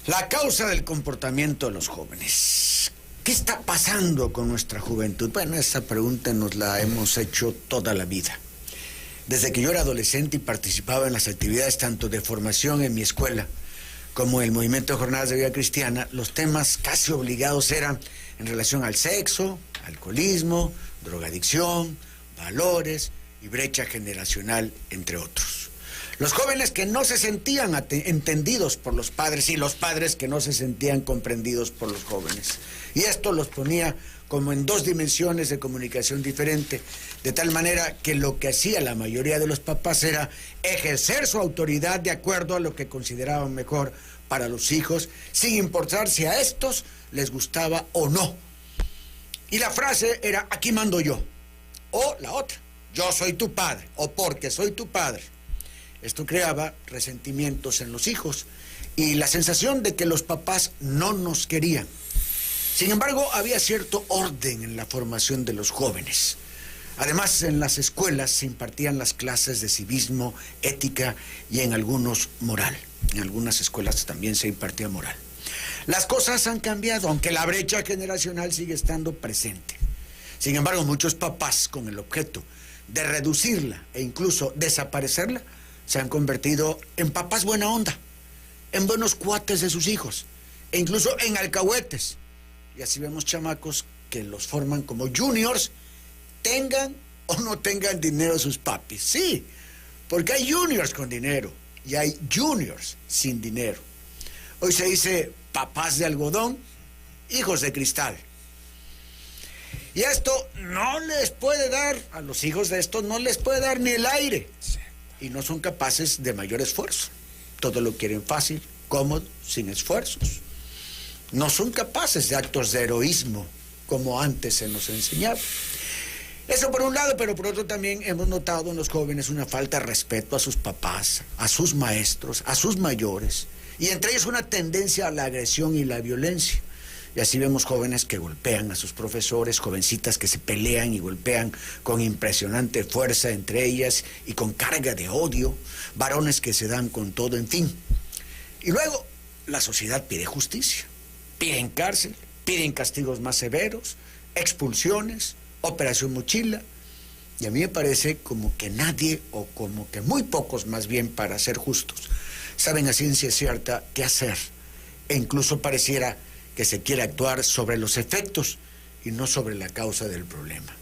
La causa del comportamiento de los jóvenes. ¿Qué está pasando con nuestra juventud? Bueno, esa pregunta nos la hemos hecho toda la vida. Desde que yo era adolescente y participaba en las actividades tanto de formación en mi escuela como el movimiento de jornadas de vida cristiana, los temas casi obligados eran en relación al sexo, alcoholismo, drogadicción, valores y brecha generacional, entre otros. Los jóvenes que no se sentían entendidos por los padres y los padres que no se sentían comprendidos por los jóvenes. Y esto los ponía como en dos dimensiones de comunicación diferente, de tal manera que lo que hacía la mayoría de los papás era ejercer su autoridad de acuerdo a lo que consideraban mejor para los hijos, sin importar si a estos les gustaba o no. Y la frase era, aquí mando yo, o la otra, yo soy tu padre, o porque soy tu padre. Esto creaba resentimientos en los hijos y la sensación de que los papás no nos querían. Sin embargo, había cierto orden en la formación de los jóvenes. Además, en las escuelas se impartían las clases de civismo, ética y en algunos moral. En algunas escuelas también se impartía moral. Las cosas han cambiado, aunque la brecha generacional sigue estando presente. Sin embargo, muchos papás, con el objeto de reducirla e incluso desaparecerla, se han convertido en papás buena onda, en buenos cuates de sus hijos, e incluso en alcahuetes. Y así vemos chamacos que los forman como juniors, tengan o no tengan dinero sus papis. Sí, porque hay juniors con dinero y hay juniors sin dinero. Hoy se dice papás de algodón, hijos de cristal. Y esto no les puede dar, a los hijos de estos no les puede dar ni el aire. Y no son capaces de mayor esfuerzo. Todo lo quieren fácil, cómodo, sin esfuerzos. No son capaces de actos de heroísmo, como antes se nos enseñaba. Eso por un lado, pero por otro también hemos notado en los jóvenes una falta de respeto a sus papás, a sus maestros, a sus mayores, y entre ellos una tendencia a la agresión y la violencia. Y así vemos jóvenes que golpean a sus profesores, jovencitas que se pelean y golpean con impresionante fuerza entre ellas y con carga de odio, varones que se dan con todo, en fin. Y luego la sociedad pide justicia, piden cárcel, piden castigos más severos, expulsiones, operación mochila. Y a mí me parece como que nadie, o como que muy pocos más bien, para ser justos, saben a ciencia cierta qué hacer. E incluso pareciera que se quiere actuar sobre los efectos y no sobre la causa del problema.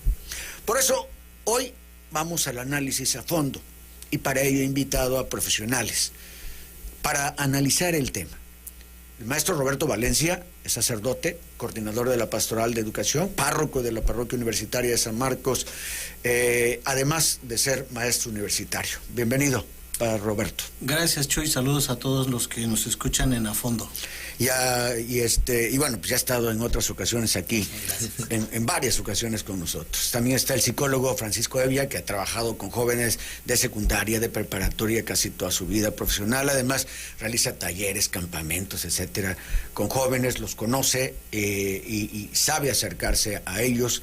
Por eso, hoy vamos al análisis a fondo, y para ello he invitado a profesionales para analizar el tema. El maestro Roberto Valencia es sacerdote, coordinador de la Pastoral de Educación, párroco de la Parroquia Universitaria de San Marcos, además de ser maestro universitario. Bienvenido, Roberto. Gracias, Chuy. Saludos a todos los que nos escuchan en A Fondo. Y bueno, pues ya ha estado en otras ocasiones aquí, en varias ocasiones con nosotros. También está el psicólogo Francisco Evia, que ha trabajado con jóvenes de secundaria, de preparatoria, casi toda su vida profesional. Además, realiza talleres, campamentos, etcétera, con jóvenes, los conoce y sabe acercarse a ellos.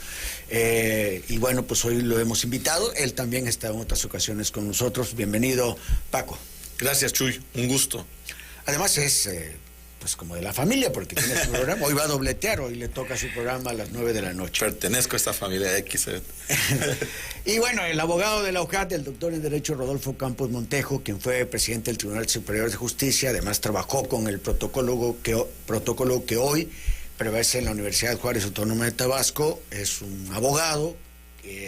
Y bueno, pues hoy lo hemos invitado. Él también está en otras ocasiones con nosotros. Bienvenido, Paco. Gracias, Chuy. Un gusto. Además es pues como de la familia, porque tiene su programa. Hoy va a dobletear, hoy le toca su programa a las 9 de la noche. Pertenezco a esta familia X. Y bueno, el abogado de la UJAT, el doctor en Derecho Rodolfo Campos Montejo, quien fue presidente del Tribunal Superior de Justicia, además trabajó con el protocolo que hoy prevalece en la Universidad Juárez Autónoma de Tabasco. Es un abogado,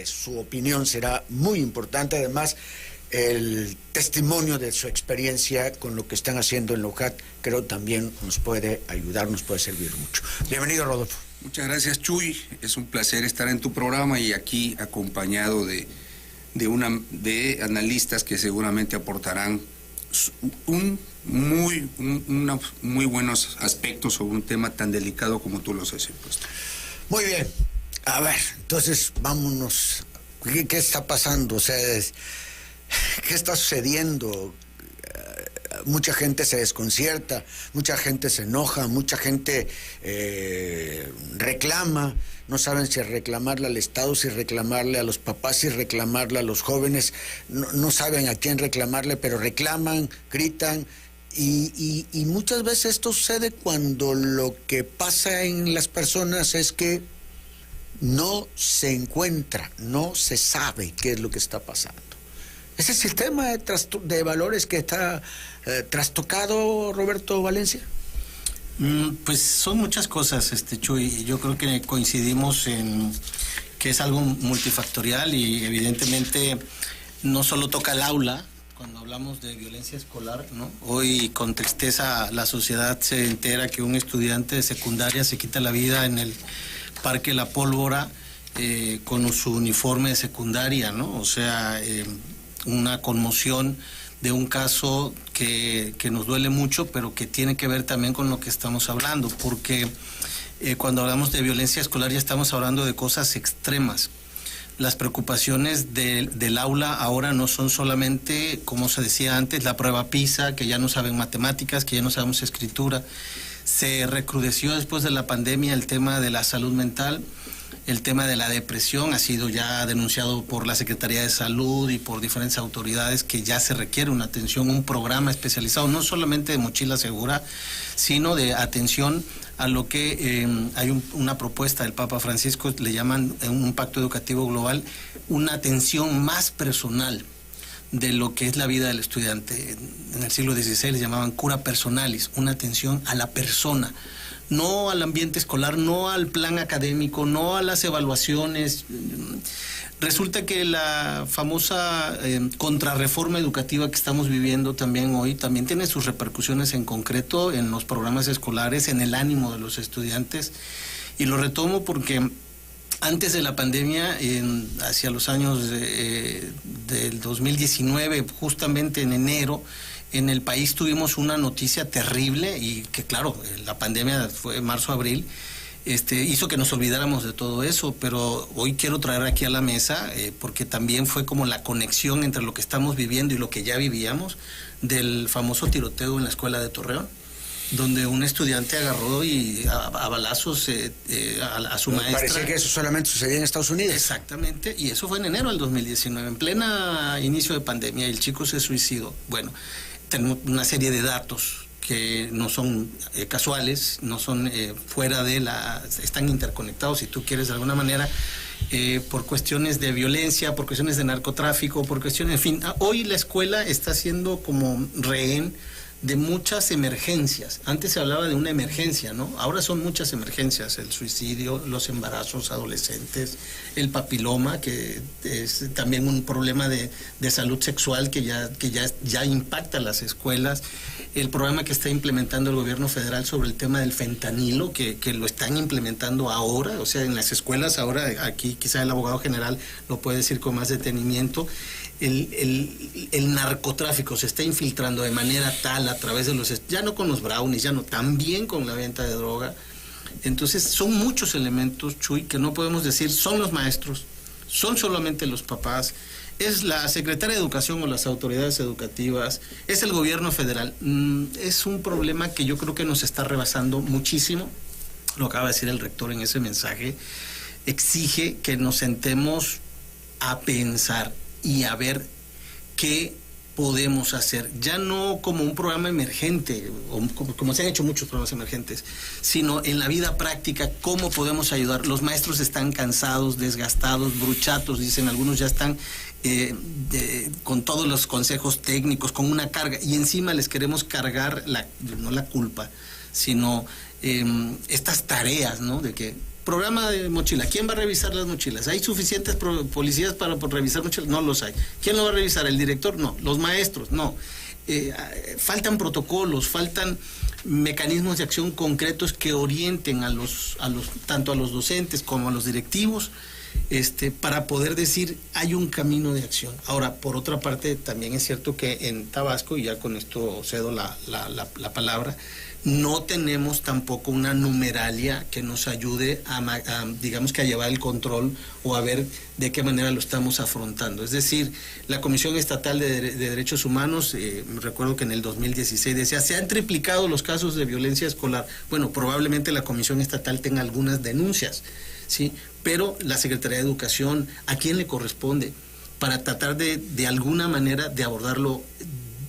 su opinión será muy importante. Además, el testimonio de su experiencia con lo que están haciendo en la UJAT, creo también nos puede ayudar, nos puede servir mucho. Bienvenido, Rodolfo. Muchas gracias, Chuy. Es un placer estar en tu programa y aquí acompañado de analistas que seguramente aportarán unos muy buenos aspectos sobre un tema tan delicado como tú los has impuesto. Muy bien. A ver, entonces vámonos. ¿Qué está pasando? O sea, ¿qué está sucediendo? Mucha gente se desconcierta, mucha gente se enoja, mucha gente reclama, no saben si reclamarle al Estado, si reclamarle a los papás, si reclamarle a los jóvenes, no saben a quién reclamarle, pero reclaman, gritan Y muchas veces esto sucede cuando lo que pasa en las personas es que no se encuentra, no se sabe qué es lo que está pasando. ¿Ese sistema de valores que está trastocado, Roberto Valencia? Pues son muchas cosas, Chuy, y yo creo que coincidimos en que es algo multifactorial y evidentemente no solo toca el aula. Cuando hablamos de violencia escolar, ¿no? Hoy con tristeza la sociedad se entera que un estudiante de secundaria se quita la vida en el Parque La Pólvora con su uniforme de secundaria, ¿no? O sea, una conmoción de un caso que nos duele mucho, pero que tiene que ver también con lo que estamos hablando, porque cuando hablamos de violencia escolar ya estamos hablando de cosas extremas. Las preocupaciones del aula ahora no son solamente, como se decía antes, la prueba PISA, que ya no saben matemáticas, que ya no sabemos escritura. Se recrudeció después de la pandemia el tema de la salud mental, el tema de la depresión ha sido ya denunciado por la Secretaría de Salud y por diferentes autoridades que ya se requiere una atención, un programa especializado, no solamente de mochila segura, sino de atención a lo que hay una propuesta del Papa Francisco, le llaman un pacto educativo global, una atención más personal de lo que es la vida del estudiante. En el siglo XVI les llamaban cura personalis, una atención a la persona, no al ambiente escolar, no al plan académico, no a las evaluaciones. Resulta que la famosa contrarreforma educativa que estamos viviendo también hoy, también tiene sus repercusiones en concreto en los programas escolares, en el ánimo de los estudiantes. Y lo retomo porque antes de la pandemia, hacia los años del 2019, justamente en enero, en el país tuvimos una noticia terrible y que claro, la pandemia fue marzo-abril, hizo que nos olvidáramos de todo eso, pero hoy quiero traer aquí a la mesa, porque también fue como la conexión entre lo que estamos viviendo y lo que ya vivíamos, del famoso tiroteo en la escuela de Torreón, donde un estudiante agarró y a balazos a su maestra. Parece que eso solamente sucedía en Estados Unidos. Exactamente, y eso fue en enero del 2019, en plena inicio de pandemia, y el chico se suicidó. Bueno, tenemos una serie de datos que no son casuales, no son fuera de están interconectados, si tú quieres, de alguna manera, por cuestiones de violencia, por cuestiones de narcotráfico, por cuestiones, en fin, hoy la escuela está siendo como rehén de muchas emergencias. Antes se hablaba de una emergencia, ¿no? Ahora son muchas emergencias, el suicidio, los embarazos adolescentes, el papiloma, que es también un problema de salud sexual que ya impacta las escuelas, el programa que está implementando el gobierno federal sobre el tema del fentanilo, que lo están implementando ahora, o sea, en las escuelas ahora, aquí quizá el abogado general lo puede decir con más detenimiento. El narcotráfico se está infiltrando de manera tal a través de ya no con los brownies, ya no, también con la venta de droga. Entonces son muchos elementos, Chuy, que no podemos decir son los maestros, son solamente los papás, es la Secretaría de Educación o las autoridades educativas, es el gobierno federal. Es un problema que yo creo que nos está rebasando muchísimo. Lo acaba de decir el rector en ese mensaje, exige que nos sentemos a pensar y a ver qué podemos hacer, ya no como un programa emergente, o como se han hecho muchos programas emergentes, sino en la vida práctica, cómo podemos ayudar. Los maestros están cansados, desgastados, bruchatos, dicen algunos, ya están con todos los consejos técnicos, con una carga, y encima les queremos cargar, no la culpa, sino estas tareas, ¿no? De que programa de mochila, ¿quién va a revisar las mochilas? ¿Hay suficientes policías para revisar mochilas? No los hay. ¿Quién lo va a revisar? ¿El director? No. ¿Los maestros? No. Faltan protocolos, faltan mecanismos de acción concretos que orienten tanto a los docentes como a los directivos, para poder decir hay un camino de acción. Ahora, por otra parte, también es cierto que en Tabasco, y ya con esto cedo la palabra, no tenemos tampoco una numeralia que nos ayude digamos que a llevar el control o a ver de qué manera lo estamos afrontando. Es decir, la Comisión Estatal de Derechos Humanos, recuerdo que en el 2016 decía, se han triplicado los casos de violencia escolar. Bueno, probablemente la Comisión Estatal tenga algunas denuncias, ¿sí? Pero la Secretaría de Educación, ¿a quién le corresponde? Para tratar de alguna manera de abordarlo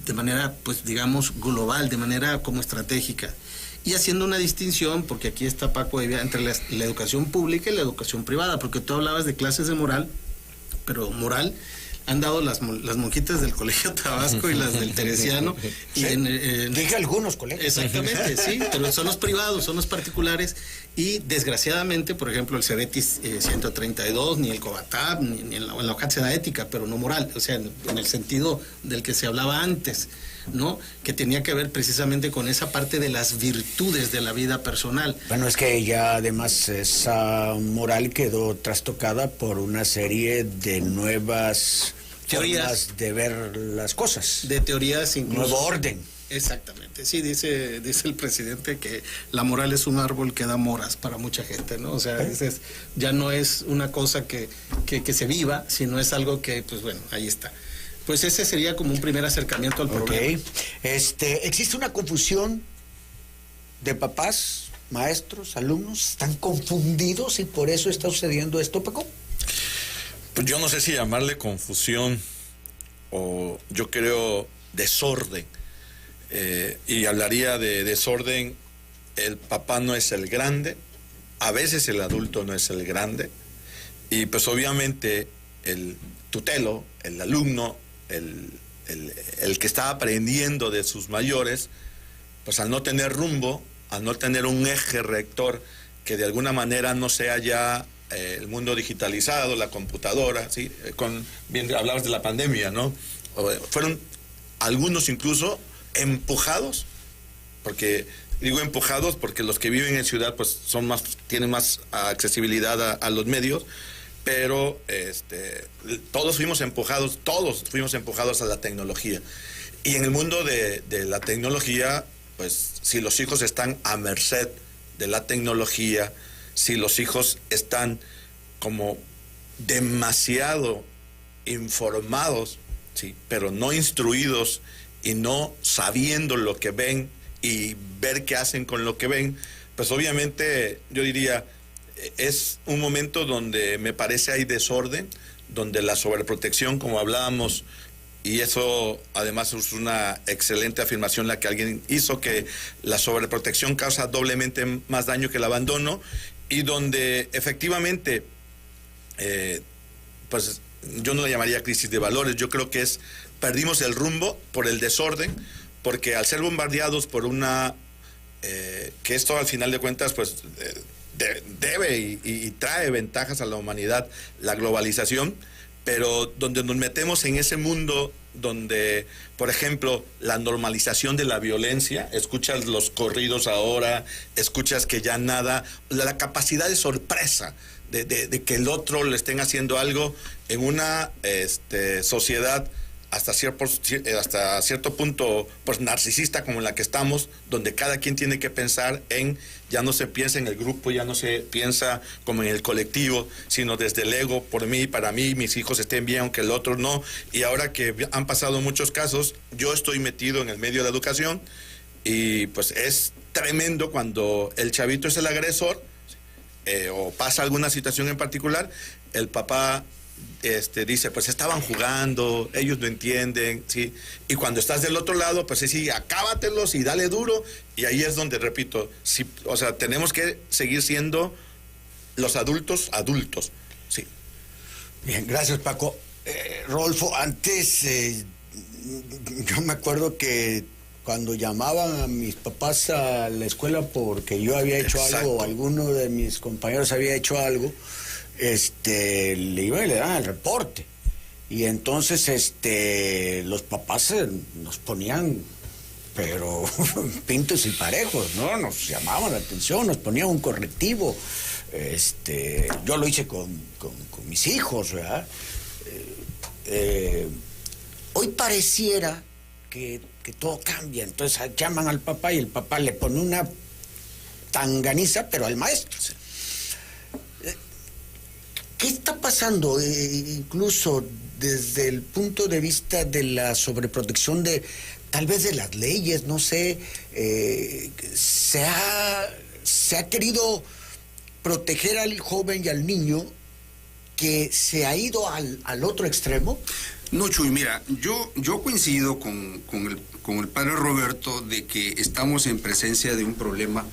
de manera, pues digamos, global, de manera como estratégica. Y haciendo una distinción, porque aquí está Paco, entre la educación pública y la educación privada, porque tú hablabas de clases de moral, pero moral han dado las monjitas del Colegio Tabasco y las del Teresiano. Sí, dije algunos colegios. Exactamente, sí, pero son los privados, son los particulares, y desgraciadamente, por ejemplo, el Cebetis 132, ni el Cobatab, ni en la hoja se da ética, pero no moral, o sea, en el sentido del que se hablaba antes, ¿no? Que tenía que ver precisamente con esa parte de las virtudes de la vida personal. Bueno, es que ya además esa moral quedó trastocada por una serie de nuevas teorías formas de ver las cosas. De teorías incluso. Nuevo orden. Exactamente, sí, dice el presidente que la moral es un árbol que da moras para mucha gente, ¿no? O sea, ya no es una cosa que se viva, sino es algo que, pues bueno, ahí está. Pues ese sería como un primer acercamiento al problema. ¿Existe una confusión de papás, maestros, alumnos? ¿Están confundidos y por eso está sucediendo esto, Paco? Pues yo no sé si llamarle confusión o yo creo desorden. Y hablaría de desorden. El papá no es el grande, a veces el adulto no es el grande, y pues obviamente el tutelo, el alumno, el que está aprendiendo de sus mayores, pues al no tener rumbo, al no tener un eje rector que de alguna manera no sea ya el mundo digitalizado, la computadora, ¿sí? Bien hablabas de la pandemia, ¿no? Fueron algunos incluso empujados, porque digo empujados porque los que viven en ciudad pues tienen más accesibilidad a los medios, pero todos fuimos empujados a la tecnología. Y en el mundo de la tecnología, pues si los hijos están a merced de la tecnología, si los hijos están como demasiado informados, sí, pero no instruidos y no sabiendo lo que ven y ver qué hacen con lo que ven, pues obviamente yo diría, es un momento donde me parece hay desorden, donde la sobreprotección, como hablábamos, y eso además es una excelente afirmación la que alguien hizo, que la sobreprotección causa doblemente más daño que el abandono, y donde efectivamente, pues yo no le llamaría crisis de valores, yo creo que perdimos el rumbo por el desorden, porque al ser bombardeados por que esto al final de cuentas pues debe y trae ventajas a la humanidad, la globalización, pero donde nos metemos en ese mundo donde, por ejemplo, la normalización de la violencia, escuchas los corridos ahora, escuchas que ya nada, la capacidad de sorpresa, de que el otro le estén haciendo algo en una sociedad hasta cierto punto pues narcisista como en la que estamos, donde cada quien tiene que pensar ya no se piensa en el grupo, ya no se piensa como en el colectivo, sino desde el ego, por mí, para mí, mis hijos estén bien aunque el otro no. Y ahora que han pasado muchos casos, yo estoy metido en el medio de la educación y pues es tremendo cuando el chavito es el agresor, o pasa alguna situación en particular, el papá dice, pues estaban jugando, ellos no entienden, ¿sí? Y cuando estás del otro lado, pues sí, acábatelos y dale duro, y ahí es donde, repito, sí, o sea, tenemos que seguir siendo los adultos, sí. Bien, gracias, Paco. Rodolfo, antes yo me acuerdo que cuando llamaban a mis papás a la escuela porque yo había hecho algo, o alguno de mis compañeros había hecho algo, le iban y le daban el reporte. Y entonces los papás nos ponían, pero pintos y parejos, ¿no? Nos llamaban la atención, nos ponían un correctivo. Yo lo hice con mis hijos, ¿verdad? Hoy pareciera que todo cambia, entonces llaman al papá y el papá le pone una tanganiza, pero al maestro. ¿Qué está pasando, incluso desde el punto de vista de la sobreprotección tal vez de las leyes, no sé, se ha querido proteger al joven y al niño que se ha ido al otro extremo? No, Chuy, mira, yo coincido con el padre Roberto de que estamos en presencia de un problema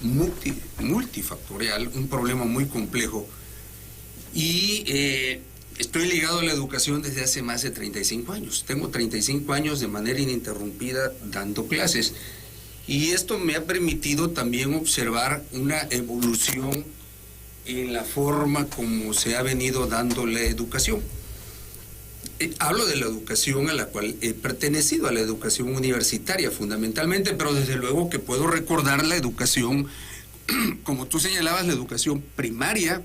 multifactorial, un problema muy complejo. Y estoy ligado a la educación desde hace más de 35 años. Tengo 35 años de manera ininterrumpida dando clases. Y esto me ha permitido también observar una evolución en la forma como se ha venido dando la educación. Hablo de la educación a la cual he pertenecido, a la educación universitaria fundamentalmente, pero desde luego que puedo recordar la educación, como tú señalabas, la educación primaria,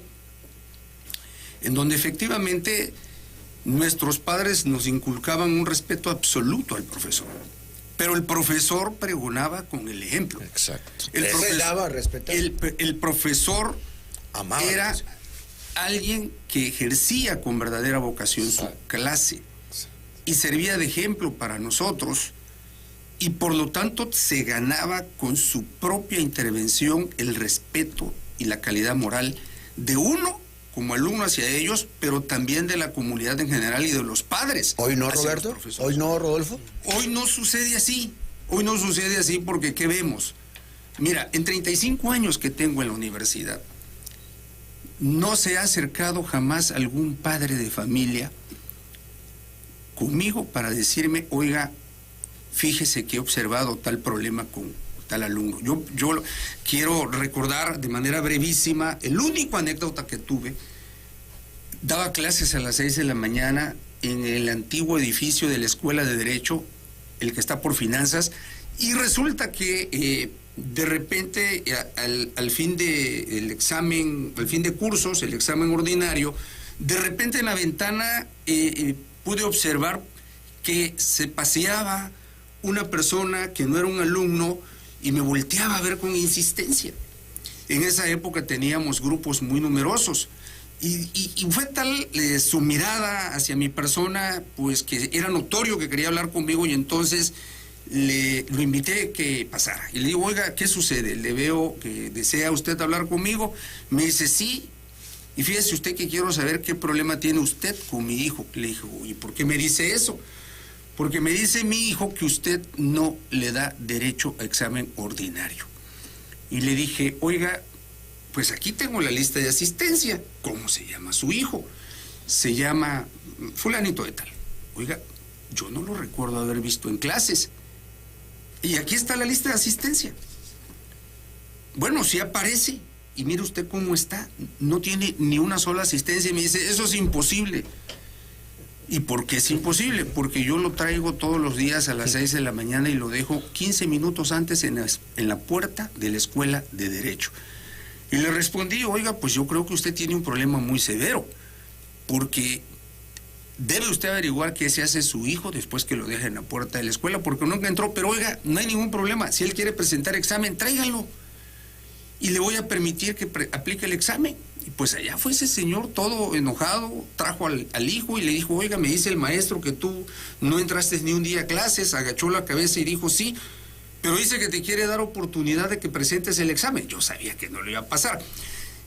en donde efectivamente nuestros padres nos inculcaban un respeto absoluto al profesor. Pero el profesor pregonaba con el ejemplo. Exacto. El profesor amaba era alguien que ejercía con verdadera vocación su clase y servía de ejemplo para nosotros, y por lo tanto se ganaba con su propia intervención el respeto y la calidad moral de uno como alumno hacia ellos, pero también de la comunidad en general y de los padres. ¿Hoy no, Roberto? ¿Hoy no, Rodolfo? Hoy no sucede así. Hoy no sucede así porque ¿qué vemos? Mira, en 35 años que tengo en la universidad, no se ha acercado jamás algún padre de familia conmigo para decirme, oiga, fíjese que he observado tal problema con tal alumno. Yo quiero recordar de manera brevísima el único anécdota que tuve. Daba clases a las 6 de la mañana en el antiguo edificio de la Escuela de Derecho, el que está por Finanzas, y resulta que de repente al fin de examen, al fin de cursos, el examen ordinario, de repente en la ventana pude observar que se paseaba una persona que no era un alumno y me volteaba a ver con insistencia. En esa época teníamos grupos muy numerosos y fue tal su mirada hacia mi persona, pues que era notorio que quería hablar conmigo, y entonces lo invité que pasara. Y le digo, oiga, ¿qué sucede? Le veo que desea usted hablar conmigo. Me dice, sí. Y fíjese usted que quiero saber qué problema tiene usted con mi hijo. Le dije, ¿y por qué me dice eso? Porque me dice mi hijo que usted no le da derecho a examen ordinario. Y le dije, oiga, pues aquí tengo la lista de asistencia. ¿Cómo se llama su hijo? Se llama fulanito de tal. Oiga, yo no lo recuerdo haber visto en clases. Y aquí está la lista de asistencia. Bueno, sí aparece. Y mire usted cómo está. No tiene ni una sola asistencia. Y me dice, eso es imposible. ¿Y por qué es imposible? Porque yo lo traigo todos los días a las 6 de la mañana y lo dejo 15 minutos antes en la puerta de la Escuela de Derecho. Y le respondí, oiga, pues yo creo que usted tiene un problema muy severo, porque debe usted averiguar qué se hace su hijo después que lo deja en la puerta de la escuela, porque nunca entró. Pero oiga, no hay ningún problema. Si él quiere presentar examen, tráigalo. Y le voy a permitir que aplique el examen. Y pues allá fue ese señor todo enojado, trajo al hijo y le dijo, oiga, me dice el maestro que tú no entraste ni un día a clases. Agachó la cabeza y dijo, sí, pero dice que te quiere dar oportunidad de que presentes el examen. Yo sabía que no le iba a pasar.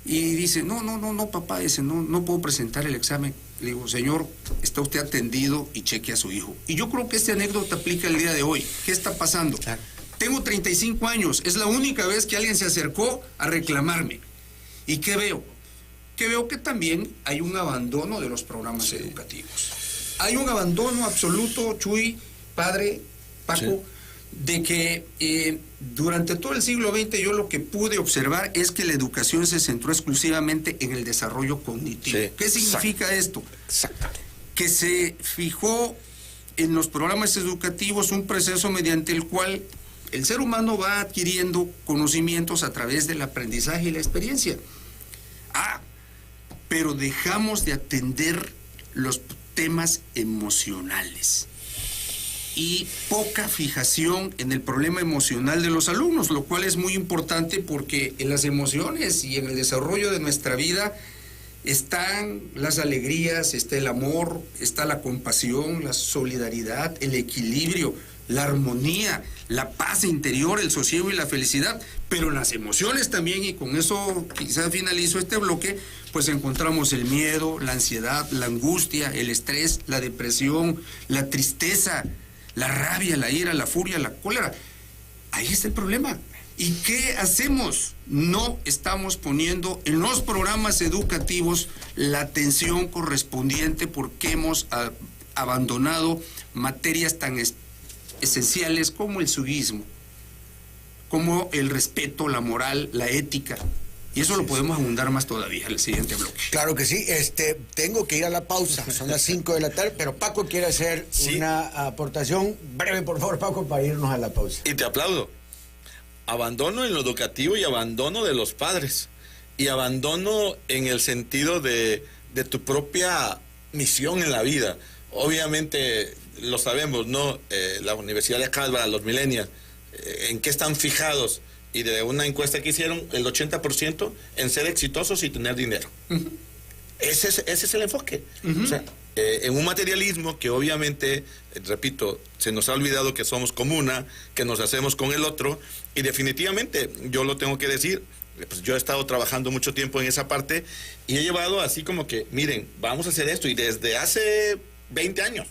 Y dice, no, papá, dice, no puedo presentar el examen. Le digo, señor, está usted atendido y cheque a su hijo. Y yo creo que esta anécdota aplica el día de hoy. ¿Qué está pasando? Claro. Tengo 35 años, es la única vez que alguien se acercó a reclamarme. ¿Y qué veo? Que veo que también hay un abandono de los programas educativos. Hay un abandono absoluto, Chuy, padre, Paco, de que durante todo el siglo XX yo lo que pude observar es que la educación se centró exclusivamente en el desarrollo cognitivo. Sí. ¿Qué significa esto? Exactamente. Que se fijó en los programas educativos un proceso mediante el cual el ser humano va adquiriendo conocimientos a través del aprendizaje y la experiencia. Pero dejamos de atender los temas emocionales y poca fijación en el problema emocional de los alumnos, lo cual es muy importante porque en las emociones y en el desarrollo de nuestra vida están las alegrías, está el amor, está la compasión, la solidaridad, el equilibrio, la armonía, la paz interior, el sosiego y la felicidad, pero en las emociones también, y con eso quizás finalizo este bloque, pues encontramos el miedo, la ansiedad, la angustia, el estrés, la depresión, la tristeza, la rabia, la ira, la furia, la cólera. Ahí está el problema. ¿Y qué hacemos? No estamos poniendo en los programas educativos la atención correspondiente porque hemos abandonado materias tan esenciales como el civismo, como el respeto, la moral, la ética. Y eso lo podemos abundar más todavía en el siguiente bloque. Claro que sí. Tengo que ir a la pausa. Son las 5 de la tarde, pero Paco quiere hacer una aportación breve, por favor, Paco, para irnos a la pausa. Y te aplaudo. Abandono en lo educativo y abandono de los padres. Y abandono en el sentido de tu propia misión en la vida. Obviamente, lo sabemos, ¿no? La Universidad de Harvard, los millennials, ¿en qué están fijados? Y de una encuesta que hicieron, el 80% en ser exitosos y tener dinero. Uh-huh. Ese es el enfoque. Uh-huh. O sea, en un materialismo que obviamente, repito, se nos ha olvidado que somos comuna, que nos hacemos con el otro, y definitivamente, yo lo tengo que decir, pues yo he estado trabajando mucho tiempo en esa parte, y he llevado así como que, miren, vamos a hacer esto, y desde hace 20 años,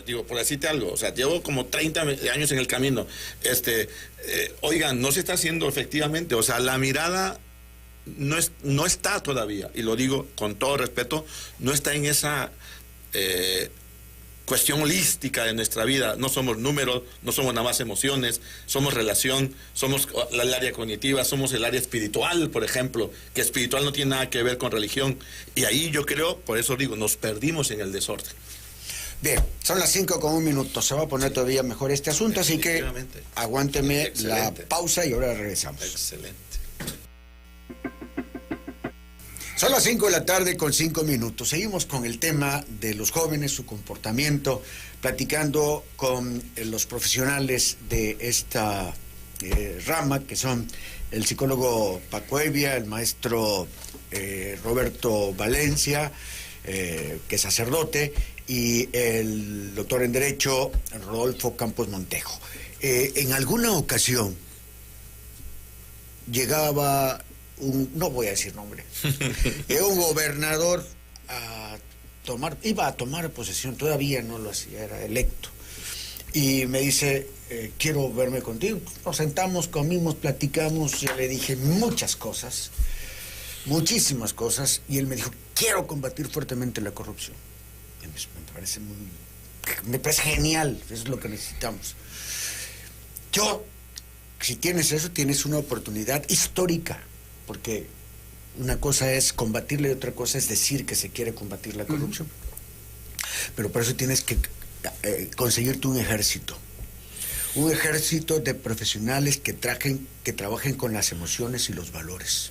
digo, por decirte algo, o sea, llevo como 30 años en el camino, oigan, no se está haciendo efectivamente, o sea, la mirada no está todavía, y lo digo con todo respeto, no está en esa cuestión holística de nuestra vida. No somos números, no somos nada más emociones, somos relación, somos el área cognitiva, somos el área espiritual, por ejemplo, que espiritual no tiene nada que ver con religión, y ahí yo creo, por eso digo, nos perdimos en el desorden. Bien, son las 5:01, se va a poner todavía mejor este asunto, así que aguánteme la pausa y ahora regresamos. Excelente. Son las 5:05. Seguimos con el tema de los jóvenes, su comportamiento, platicando con los profesionales de esta rama, que son el psicólogo Paco Evia, el maestro Roberto Valencia, que es sacerdote, y el doctor en Derecho, Rodolfo Campos Montejo. En alguna ocasión llegaba no voy a decir nombre, un gobernador iba a tomar posesión, todavía no lo hacía, era electo, y me dice, quiero verme contigo. Nos sentamos, comimos, platicamos, yo le dije muchas cosas, muchísimas cosas, y él me dijo, quiero combatir fuertemente la corrupción. Me parece genial, eso es lo que necesitamos. Si tienes eso, tienes una oportunidad histórica, porque una cosa es combatirla y otra cosa es decir que se quiere combatir la corrupción. Pero por eso tienes que conseguirte un ejército de profesionales que trabajen con las emociones y los valores.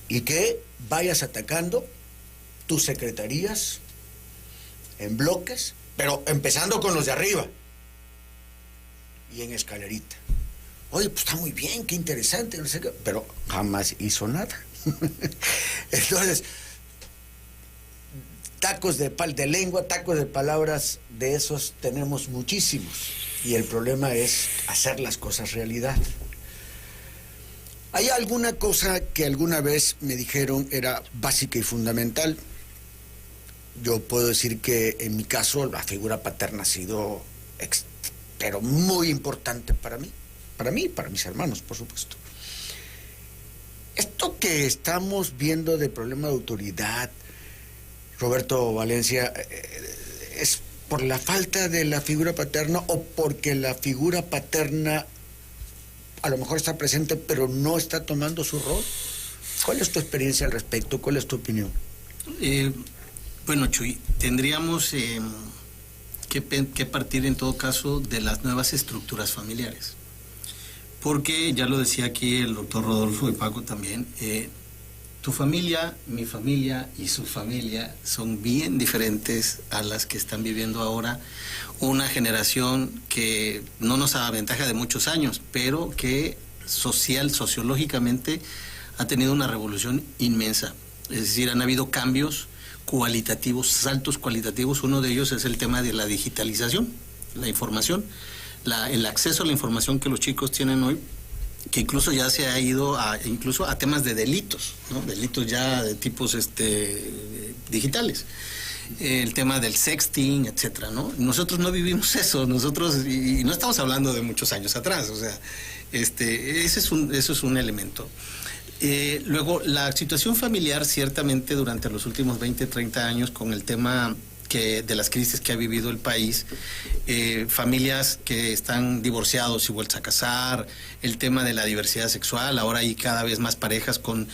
Y que vayas atacando tus secretarías en bloques, pero empezando con los de arriba y en escalerita. Oye, pues está muy bien, qué interesante, no sé qué, pero jamás hizo nada. Entonces, tacos de lengua, tacos de palabras, de esos tenemos muchísimos, y el problema es hacer las cosas realidad. Hay alguna cosa que alguna vez me dijeron era básica y fundamental. Yo puedo decir que en mi caso la figura paterna ha sido pero muy importante para mí y para mis hermanos, por supuesto. Esto que estamos viendo de problema de autoridad, Roberto Valencia, ¿es por la falta de la figura paterna o porque la figura paterna a lo mejor está presente pero no está tomando su rol? ¿Cuál es tu experiencia al respecto? ¿Cuál es tu opinión? Bueno, Chuy, tendríamos que partir en todo caso de las nuevas estructuras familiares. Porque, ya lo decía aquí el doctor Rodolfo y Paco también, tu familia, mi familia y su familia son bien diferentes a las que están viviendo ahora una generación que no nos aventaja de muchos años, pero que sociológicamente ha tenido una revolución inmensa. Es decir, han habido cambios cualitativos, saltos cualitativos. Uno de ellos es el tema de la digitalización. la información, el acceso a la información que los chicos tienen hoy, que incluso ya se ha ido incluso a temas de delitos, ¿no? Delitos ya de tipos digitales. El tema del sexting, etcétera, ¿no? Nosotros no vivimos eso, y no estamos hablando de muchos años atrás, o sea, eso es un elemento. Luego, la situación familiar, ciertamente, durante los últimos 20, 30 años, con el tema de las crisis que ha vivido el país, familias que están divorciados y vueltos a casar, el tema de la diversidad sexual, ahora hay cada vez más parejas con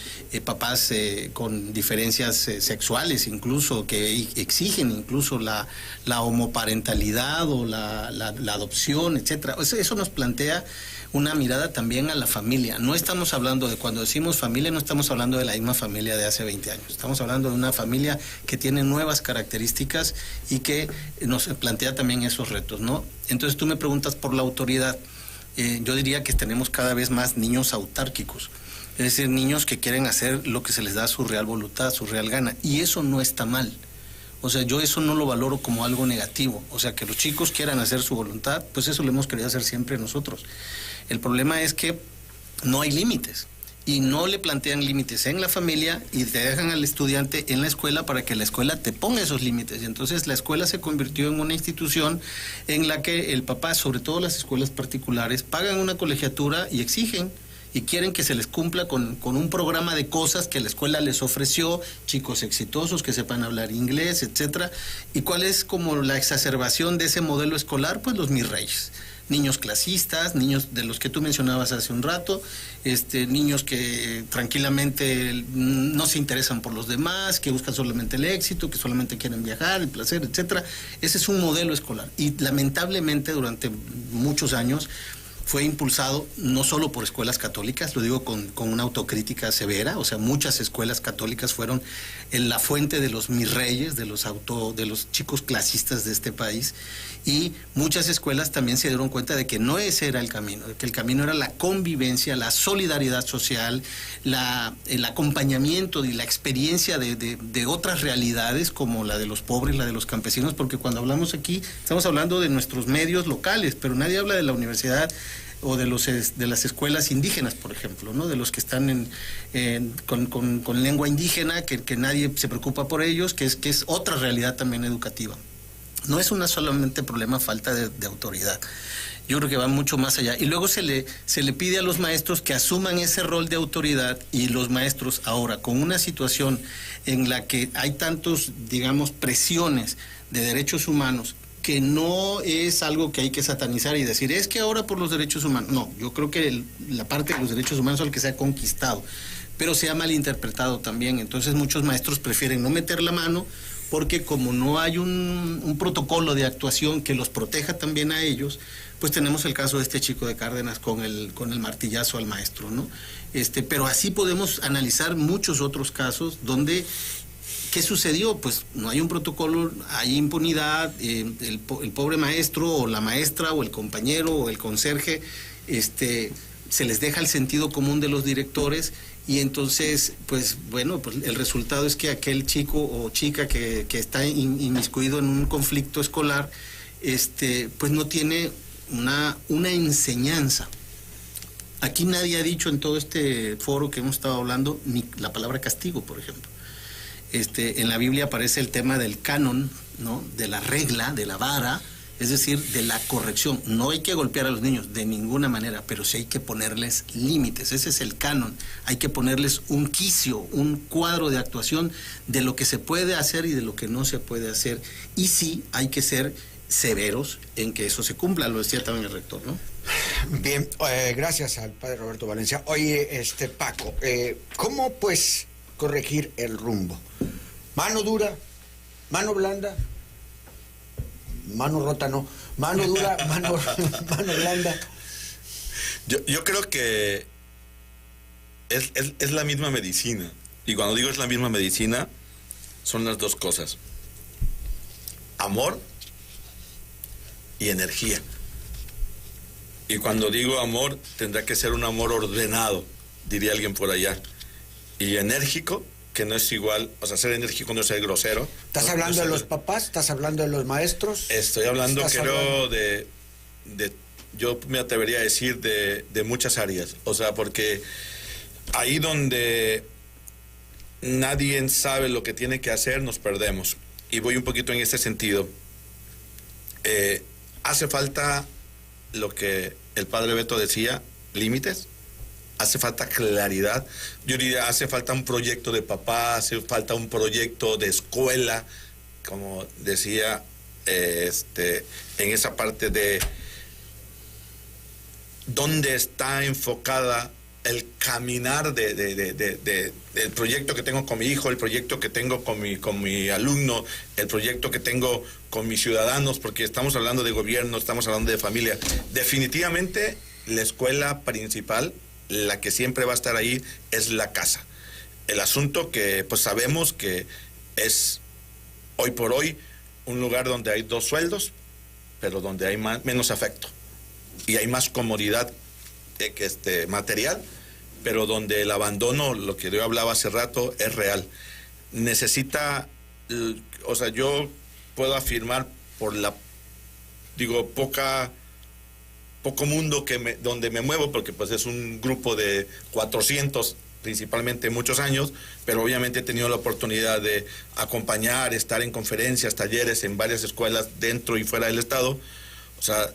papás con diferencias sexuales, incluso que exigen incluso la homoparentalidad o la adopción, etcétera. Eso nos plantea una mirada también a la familia. No estamos hablando cuando decimos familia, no estamos hablando de la misma familia de hace 20 años. Estamos hablando de una familia que tiene nuevas características y que nos plantea también esos retos, ¿no? Entonces tú me preguntas por la autoridad. Yo diría que tenemos cada vez más niños autárquicos. Es decir, niños que quieren hacer lo que se les da su real voluntad, su real gana. Y eso no está mal. O sea, yo eso no lo valoro como algo negativo. O sea, que los chicos quieran hacer su voluntad, pues eso lo hemos querido hacer siempre nosotros. El problema es que no hay límites y no le plantean límites en la familia y te dejan al estudiante en la escuela para que la escuela te ponga esos límites. Y entonces la escuela se convirtió en una institución en la que el papá, sobre todo las escuelas particulares, pagan una colegiatura y exigen y quieren que se les cumpla con un programa de cosas que la escuela les ofreció, chicos exitosos que sepan hablar inglés, etcétera. ¿Y cuál es como la exacerbación de ese modelo escolar? Pues los mis reyes. Niños clasistas, niños de los que tú mencionabas hace un rato, niños que tranquilamente no se interesan por los demás, que buscan solamente el éxito, que solamente quieren viajar, el placer, etcétera. Ese es un modelo escolar y lamentablemente durante muchos años fue impulsado no solo por escuelas católicas, lo digo con una autocrítica severa, o sea, muchas escuelas católicas fueron en la fuente de los mis reyes, de los chicos clasistas de este país, y muchas escuelas también se dieron cuenta de que no ese era el camino, que el camino era la convivencia, la solidaridad social, el acompañamiento y la experiencia de otras realidades como la de los pobres, la de los campesinos, porque cuando hablamos aquí estamos hablando de nuestros medios locales, pero nadie habla de la universidad o de las escuelas indígenas, por ejemplo, ¿no? De los que están con lengua indígena, que nadie se preocupa por ellos, que es otra realidad también educativa. No es solamente problema falta de autoridad. Yo creo que va mucho más allá. Y luego se le pide a los maestros que asuman ese rol de autoridad, y los maestros ahora, con una situación en la que hay tantos, digamos, presiones de derechos humanos, que no es algo que hay que satanizar y decir, es que ahora por los derechos humanos. No, yo creo que la parte de los derechos humanos es el que se ha conquistado, pero se ha malinterpretado también. Entonces muchos maestros prefieren no meter la mano, porque como no hay un protocolo de actuación que los proteja también a ellos, pues tenemos el caso de este chico de Cárdenas con el martillazo al maestro, ¿no? Pero así podemos analizar muchos otros casos donde ¿qué sucedió? Pues no hay un protocolo, hay impunidad, el pobre maestro o la maestra o el compañero o el conserje, se les deja el sentido común de los directores, y entonces, pues bueno, pues el resultado es que aquel chico o chica que está inmiscuido en un conflicto escolar, pues no tiene una enseñanza. Aquí nadie ha dicho en todo este foro que hemos estado hablando ni la palabra castigo, por ejemplo. En la Biblia aparece el tema del canon, ¿no? De la regla, de la vara, es decir, de la corrección. No hay que golpear a los niños de ninguna manera, pero sí hay que ponerles límites. Ese es el canon. Hay que ponerles un quicio, un cuadro de actuación de lo que se puede hacer y de lo que no se puede hacer. Y sí hay que ser severos en que eso se cumpla, lo decía también el rector, ¿no? Bien, gracias al padre Roberto Valencia. Oye, Paco, ¿cómo pues corregir el rumbo? Mano dura, mano blanda, mano rota no, mano dura, mano blanda. Yo creo que es la misma medicina, y cuando digo es la misma medicina, son las dos cosas: amor y energía. Y cuando digo amor, tendrá que ser un amor ordenado, diría alguien por allá, y enérgico, que no es igual, o sea, ser enérgico no es ser grosero. ¿Estás no, hablando no de los papás? ¿Estás hablando de los maestros? Estoy hablando, creo, de yo me atrevería a decir de muchas áreas, o sea, porque ahí donde nadie sabe lo que tiene que hacer, nos perdemos. Y voy un poquito en este sentido. Hace falta lo que el padre Beto decía, límites. Hace falta claridad. Yo diría, hace falta un proyecto de papá, hace falta un proyecto de escuela, como decía, en esa parte de dónde está enfocada el caminar del proyecto que tengo con mi hijo, el proyecto que tengo con mi alumno, el proyecto que tengo con mis ciudadanos, porque estamos hablando de gobierno, estamos hablando de familia. Definitivamente la escuela principal, la que siempre va a estar ahí, es la casa. El asunto que pues sabemos que es hoy por hoy un lugar donde hay 2 sueldos, pero donde hay menos afecto y hay más comodidad material, pero donde el abandono, lo que yo hablaba hace rato, es real. Necesita, o sea, yo puedo afirmar por poco mundo donde me muevo, porque pues es un grupo de 400 principalmente muchos años, pero obviamente he tenido la oportunidad de acompañar, estar en conferencias, talleres en varias escuelas dentro y fuera del estado. O sea,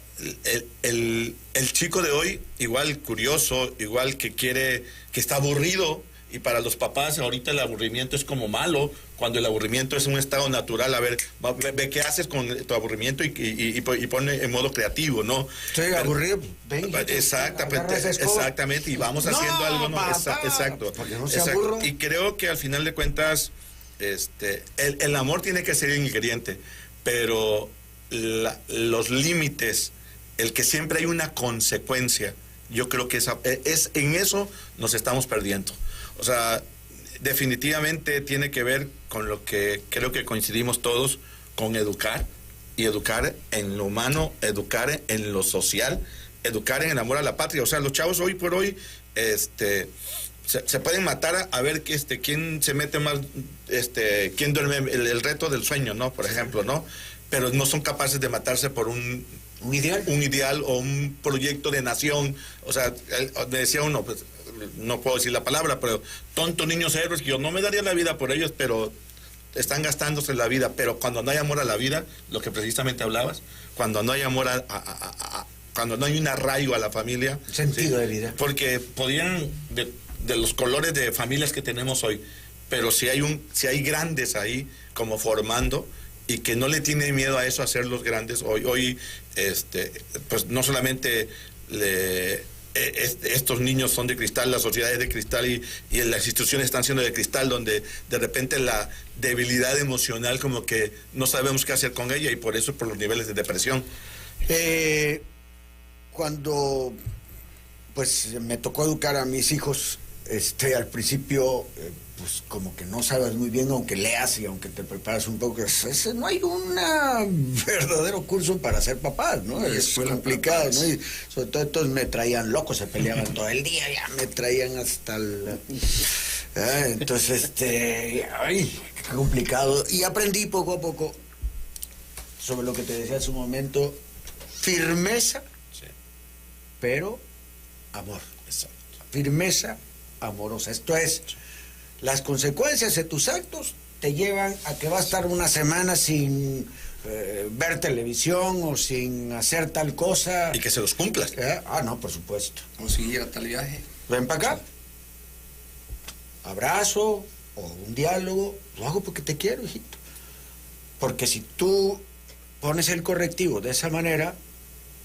el chico de hoy, igual curioso, igual que está aburrido, y para los papás ahorita el aburrimiento es como malo, cuando el aburrimiento es un estado natural. A ver, ve qué haces con tu aburrimiento y pone en modo creativo, ¿no? Estoy aburrido, ven. Exactamente, y vamos haciendo algo, ¿no? Papá, Exacto. porque no se aburro. Y creo que al final de cuentas, el amor tiene que ser ingrediente, pero los límites, el que siempre hay una consecuencia, yo creo que en eso nos estamos perdiendo. O sea, definitivamente tiene que ver con lo que creo que coincidimos todos, con educar, y educar en lo humano, educar en lo social, educar en el amor a la patria. O sea, los chavos hoy por hoy se pueden matar a ver quién se mete más, quién duerme, el reto del sueño, ¿no? Por ejemplo, ¿no? Pero no son capaces de matarse por un ideal o un proyecto de nación. O sea, me decía uno, pues no puedo decir la palabra, pero tontos niños héroes, que yo no me daría la vida por ellos, pero están gastándose la vida. Pero cuando no hay amor a la vida, lo que precisamente hablabas, cuando no hay amor cuando no hay un arraigo a la familia, sentido de vida, porque podían de los colores de familias que tenemos hoy, pero si hay grandes ahí como formando, y que no le tiene miedo a eso, a ser los grandes. Hoy pues no solamente estos niños son de cristal, la sociedad es de cristal, y las instituciones están siendo de cristal, donde de repente la debilidad emocional como que no sabemos qué hacer con ella, y por eso por los niveles de depresión. Cuando pues me tocó educar a mis hijos, al principio pues como que no sabes muy bien, aunque leas y aunque te preparas un poco, no hay un verdadero curso para ser papás, ¿no? Es complicado, ¿no? Y sobre todo estos me traían loco, se peleaban todo el día, ya me traían hasta entonces, ay, qué complicado. Y aprendí poco a poco sobre lo que te decía hace un momento, firmeza, sí, pero amor. Exacto. Firmeza amorosa. Esto es, las consecuencias de tus actos te llevan a que vas a estar una semana sin ver televisión o sin hacer tal cosa. Y que se los cumplas. No, por supuesto. O sin ir a tal viaje. Ven para acá. Abrazo o un diálogo. Lo hago porque te quiero, hijito. Porque si tú pones el correctivo de esa manera,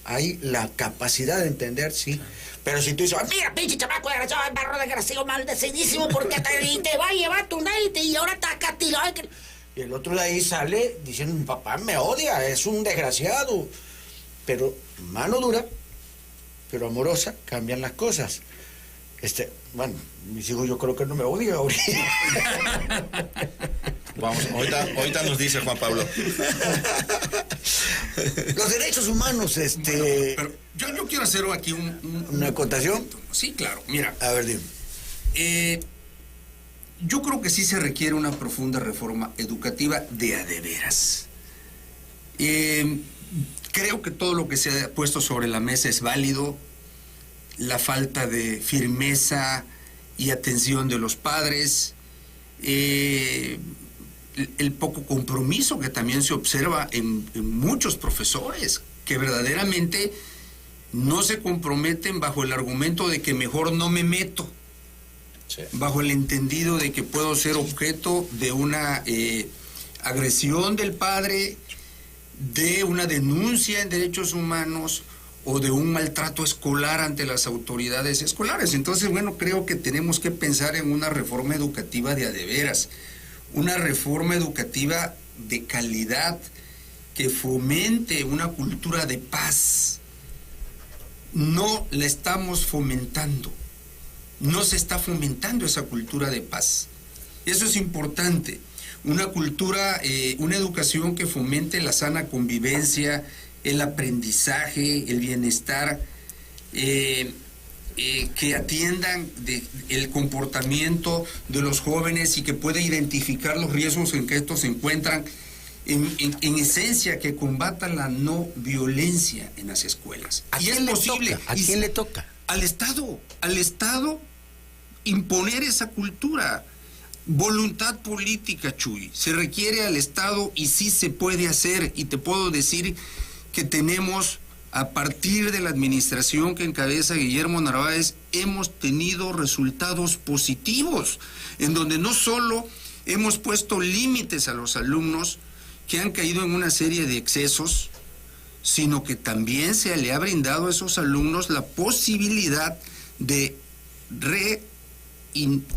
hay la capacidad de entender, sí. Pero si tú dices, mira, pinche chamaco desgraciado, barro desgraciado, maldecidísimo, porque te va a llevar tu night y ahora está acá tirado. Y el otro de ahí sale diciendo, mi papá me odia, es un desgraciado. Pero mano dura, pero amorosa, cambian las cosas. Bueno, mis hijos yo creo que no me odian ahorita. Vamos, ahorita nos dice Juan Pablo. Los derechos humanos, Pero yo quiero hacer aquí ¿una acotación? Sí, claro, mira. A ver, dime. yo creo que sí se requiere una profunda reforma educativa de a de veras. Creo que todo lo que se ha puesto sobre la mesa es válido. La falta de firmeza y atención de los padres, el poco compromiso que también se observa en muchos profesores, que verdaderamente no se comprometen bajo el argumento de que mejor no me meto, sí, bajo el entendido de que puedo ser objeto de una agresión del padre, de una denuncia en derechos humanos o de un maltrato escolar ante las autoridades escolares. Entonces, bueno, creo que tenemos que pensar en una reforma educativa de a de veras, una reforma educativa de calidad que fomente una cultura de paz. No la estamos fomentando, no se está fomentando esa cultura de paz. Eso es importante, una cultura, una educación que fomente la sana convivencia, el aprendizaje, el bienestar, que atiendan el comportamiento de los jóvenes y que pueda identificar los riesgos en que estos se encuentran, en esencia, que combata la no violencia en las escuelas. ¿A quién le toca? ¿A quién le toca? Al Estado imponer esa cultura. Voluntad política, Chuy, se requiere al Estado y sí se puede hacer, y te puedo decir que tenemos, a partir de la administración que encabeza Guillermo Narváez, hemos tenido resultados positivos, en donde no solo hemos puesto límites a los alumnos que han caído en una serie de excesos, sino que también se le ha brindado a esos alumnos la posibilidad de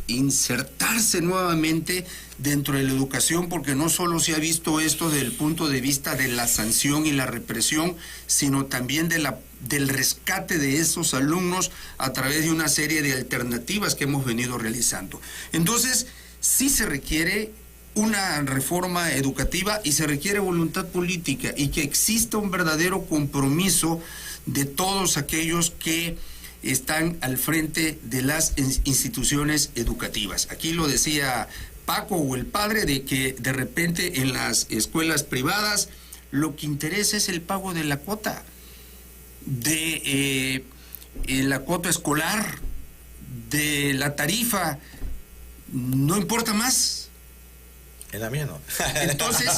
insertarse nuevamente dentro de la educación, porque no solo se ha visto esto desde el punto de vista de la sanción y la represión, sino también del rescate de esos alumnos a través de una serie de alternativas que hemos venido realizando. Entonces, sí se requiere una reforma educativa y se requiere voluntad política y que exista un verdadero compromiso de todos aquellos que están al frente de las instituciones educativas. Aquí lo decía Paco o el padre, de que de repente en las escuelas privadas lo que interesa es el pago de la cuota, de la cuota escolar, de la tarifa, no importa más. En la mía no. Entonces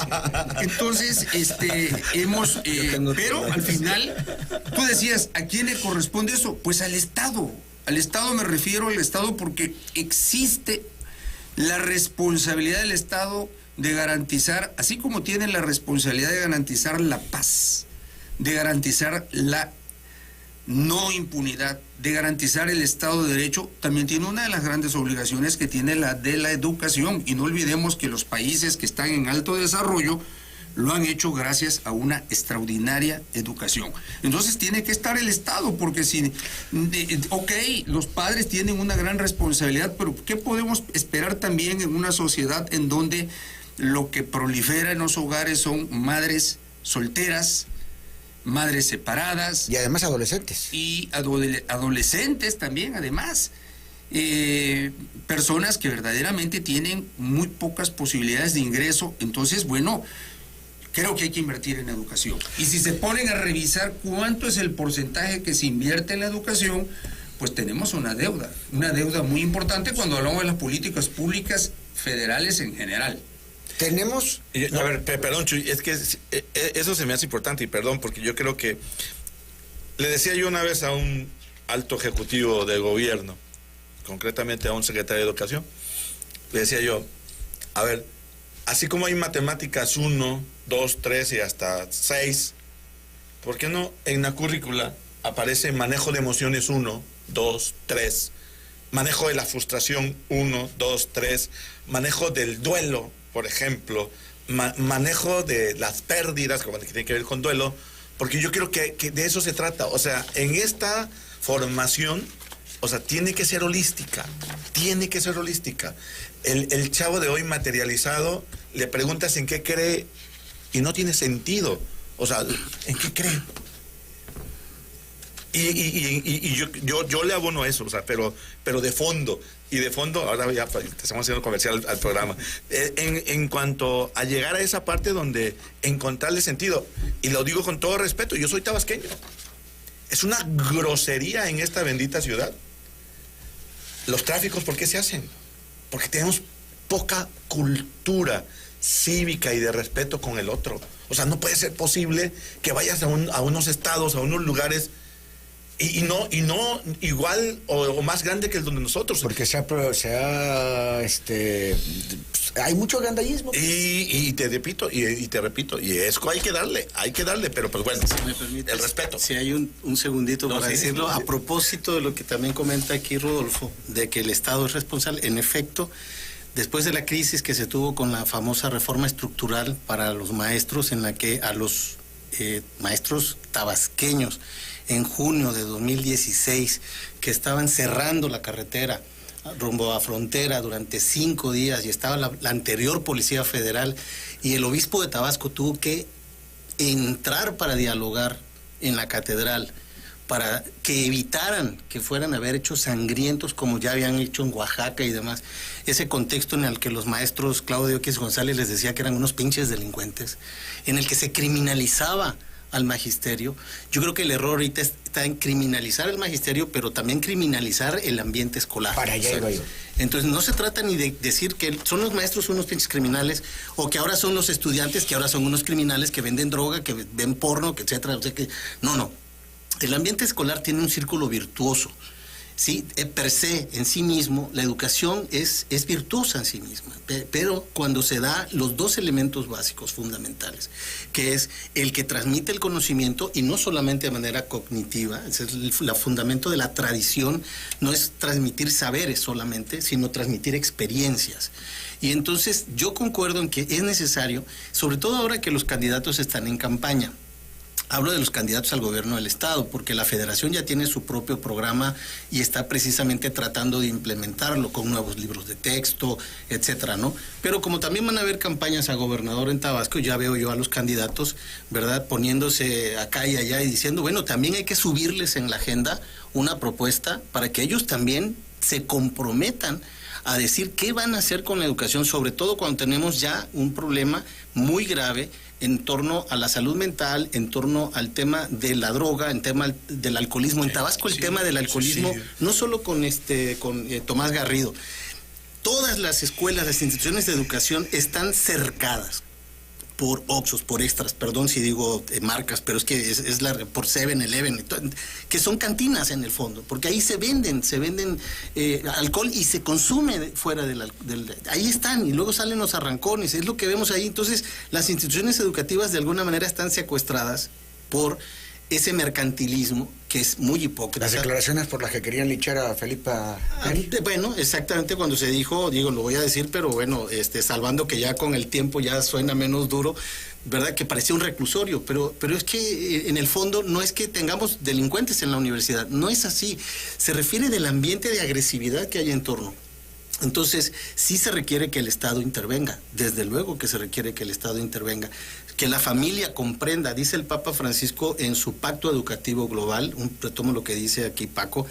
hemos, pero al final, tú decías, ¿a quién le corresponde eso? Pues al Estado. Al Estado me refiero, al Estado, porque existe la responsabilidad del Estado de garantizar, así como tiene la responsabilidad de garantizar la paz, de garantizar la no impunidad, de garantizar el Estado de Derecho, también tiene una de las grandes obligaciones que tiene la de la educación. Y no olvidemos que los países que están en alto desarrollo lo han hecho gracias a una extraordinaria educación. Entonces tiene que estar el Estado, porque si, los padres tienen una gran responsabilidad, pero ¿qué podemos esperar también en una sociedad en donde lo que prolifera en los hogares son madres solteras, madres separadas? Y además adolescentes. Y adolescentes también, además. Personas que verdaderamente tienen muy pocas posibilidades de ingreso. Entonces, bueno, creo que hay que invertir en educación. Y si se ponen a revisar cuánto es el porcentaje que se invierte en la educación, pues tenemos una deuda muy importante cuando hablamos de las políticas públicas federales en general. Tenemos... A ver, perdón, Chuy, es que eso se me hace importante, y perdón, porque yo creo que le decía yo una vez a un alto ejecutivo del gobierno, concretamente a un secretario de Educación, le decía yo, a ver, así como hay matemáticas 1, 2, 3 y hasta 6, ¿por qué no en la currícula aparece manejo de emociones 1, 2, 3, manejo de la frustración 1, 2, 3, manejo del duelo, por ejemplo, manejo de las pérdidas, como que tiene que ver con duelo, porque yo creo que de eso se trata. O sea, en esta formación, o sea, tiene que ser holística, El chavo de hoy materializado, le preguntas en qué cree y no tiene sentido. O sea, ¿en qué cree? Y yo le abono eso, o sea, pero de fondo. Y de fondo, ahora ya estamos haciendo comercial al programa. En cuanto a llegar a esa parte donde encontrarle sentido, y lo digo con todo respeto, yo soy tabasqueño. Es una grosería en esta bendita ciudad. Los tráficos, ¿por qué se hacen? Porque tenemos poca cultura cívica y de respeto con el otro. O sea, no puede ser posible que vayas a unos estados, a unos lugares y no igual o más grande que el donde nosotros. Porque hay mucho gandallismo. Y te repito, y eso hay que darle, pero pues bueno, si me permites, el respeto. Si hay un segundito para decirlo, a propósito de lo que también comenta aquí Rodolfo, de que el Estado es responsable, en efecto, después de la crisis que se tuvo con la famosa reforma estructural para los maestros, en la que a los maestros tabasqueños en junio de 2016, que estaban cerrando la carretera rumbo a frontera durante 5 días, y estaba la anterior Policía Federal, y el obispo de Tabasco tuvo que entrar para dialogar en la catedral, para que evitaran que fueran a haber hechos sangrientos como ya habían hecho en Oaxaca y demás. Ese contexto en el que los maestros Claudio X González les decía que eran unos pinches delincuentes, en el que se criminalizaba al magisterio. Yo creo que el error ahorita está en criminalizar el magisterio, pero también criminalizar el ambiente escolar. Para allá iba yo. Entonces no se trata ni de decir que son los maestros unos pinches criminales, o que ahora son los estudiantes que ahora son unos criminales que venden droga, que ven porno, que etcétera. O sea que no. El ambiente escolar tiene un círculo virtuoso. Sí, per se, en sí mismo, la educación es virtuosa en sí misma, pero cuando se da los dos elementos básicos fundamentales, que es el que transmite el conocimiento, y no solamente de manera cognitiva, ese es el fundamento de la tradición, no es transmitir saberes solamente, sino transmitir experiencias. Y entonces yo concuerdo en que es necesario, sobre todo ahora que los candidatos están en campaña. Hablo de los candidatos al gobierno del Estado, porque la Federación ya tiene su propio programa y está precisamente tratando de implementarlo con nuevos libros de texto, etcétera, ¿no? Pero como también van a haber campañas a gobernador en Tabasco, ya veo yo a los candidatos, ¿verdad?, poniéndose acá y allá y diciendo, bueno, también hay que subirles en la agenda una propuesta para que ellos también se comprometan a decir qué van a hacer con la educación, sobre todo cuando tenemos ya un problema muy grave en torno a la salud mental, en torno al tema de la droga, en tema del alcoholismo. En Tabasco el tema del alcoholismo, no solo con Tomás Garrido, todas las escuelas, las instituciones de educación están cercadas por Oxxos, por Extras, perdón si digo marcas, pero es que es por 7-Eleven, que son cantinas en el fondo, porque ahí se venden alcohol y se consume fuera ahí están, y luego salen los arrancones, es lo que vemos ahí. Entonces las instituciones educativas de alguna manera están secuestradas por ese mercantilismo que es muy hipócrita. Las declaraciones por las que querían linchar a Felipe. Bueno, exactamente, cuando se dijo, lo voy a decir, pero bueno, salvando que ya con el tiempo ya suena menos duro, ¿verdad?, que parecía un reclusorio, pero es que en el fondo no es que tengamos delincuentes en la universidad, no es así, se refiere del ambiente de agresividad que hay en torno. Entonces, sí se requiere que el Estado intervenga, desde luego que se requiere que el Estado intervenga, que la familia comprenda, dice el Papa Francisco en su Pacto Educativo Global, retomo lo que dice aquí Paco,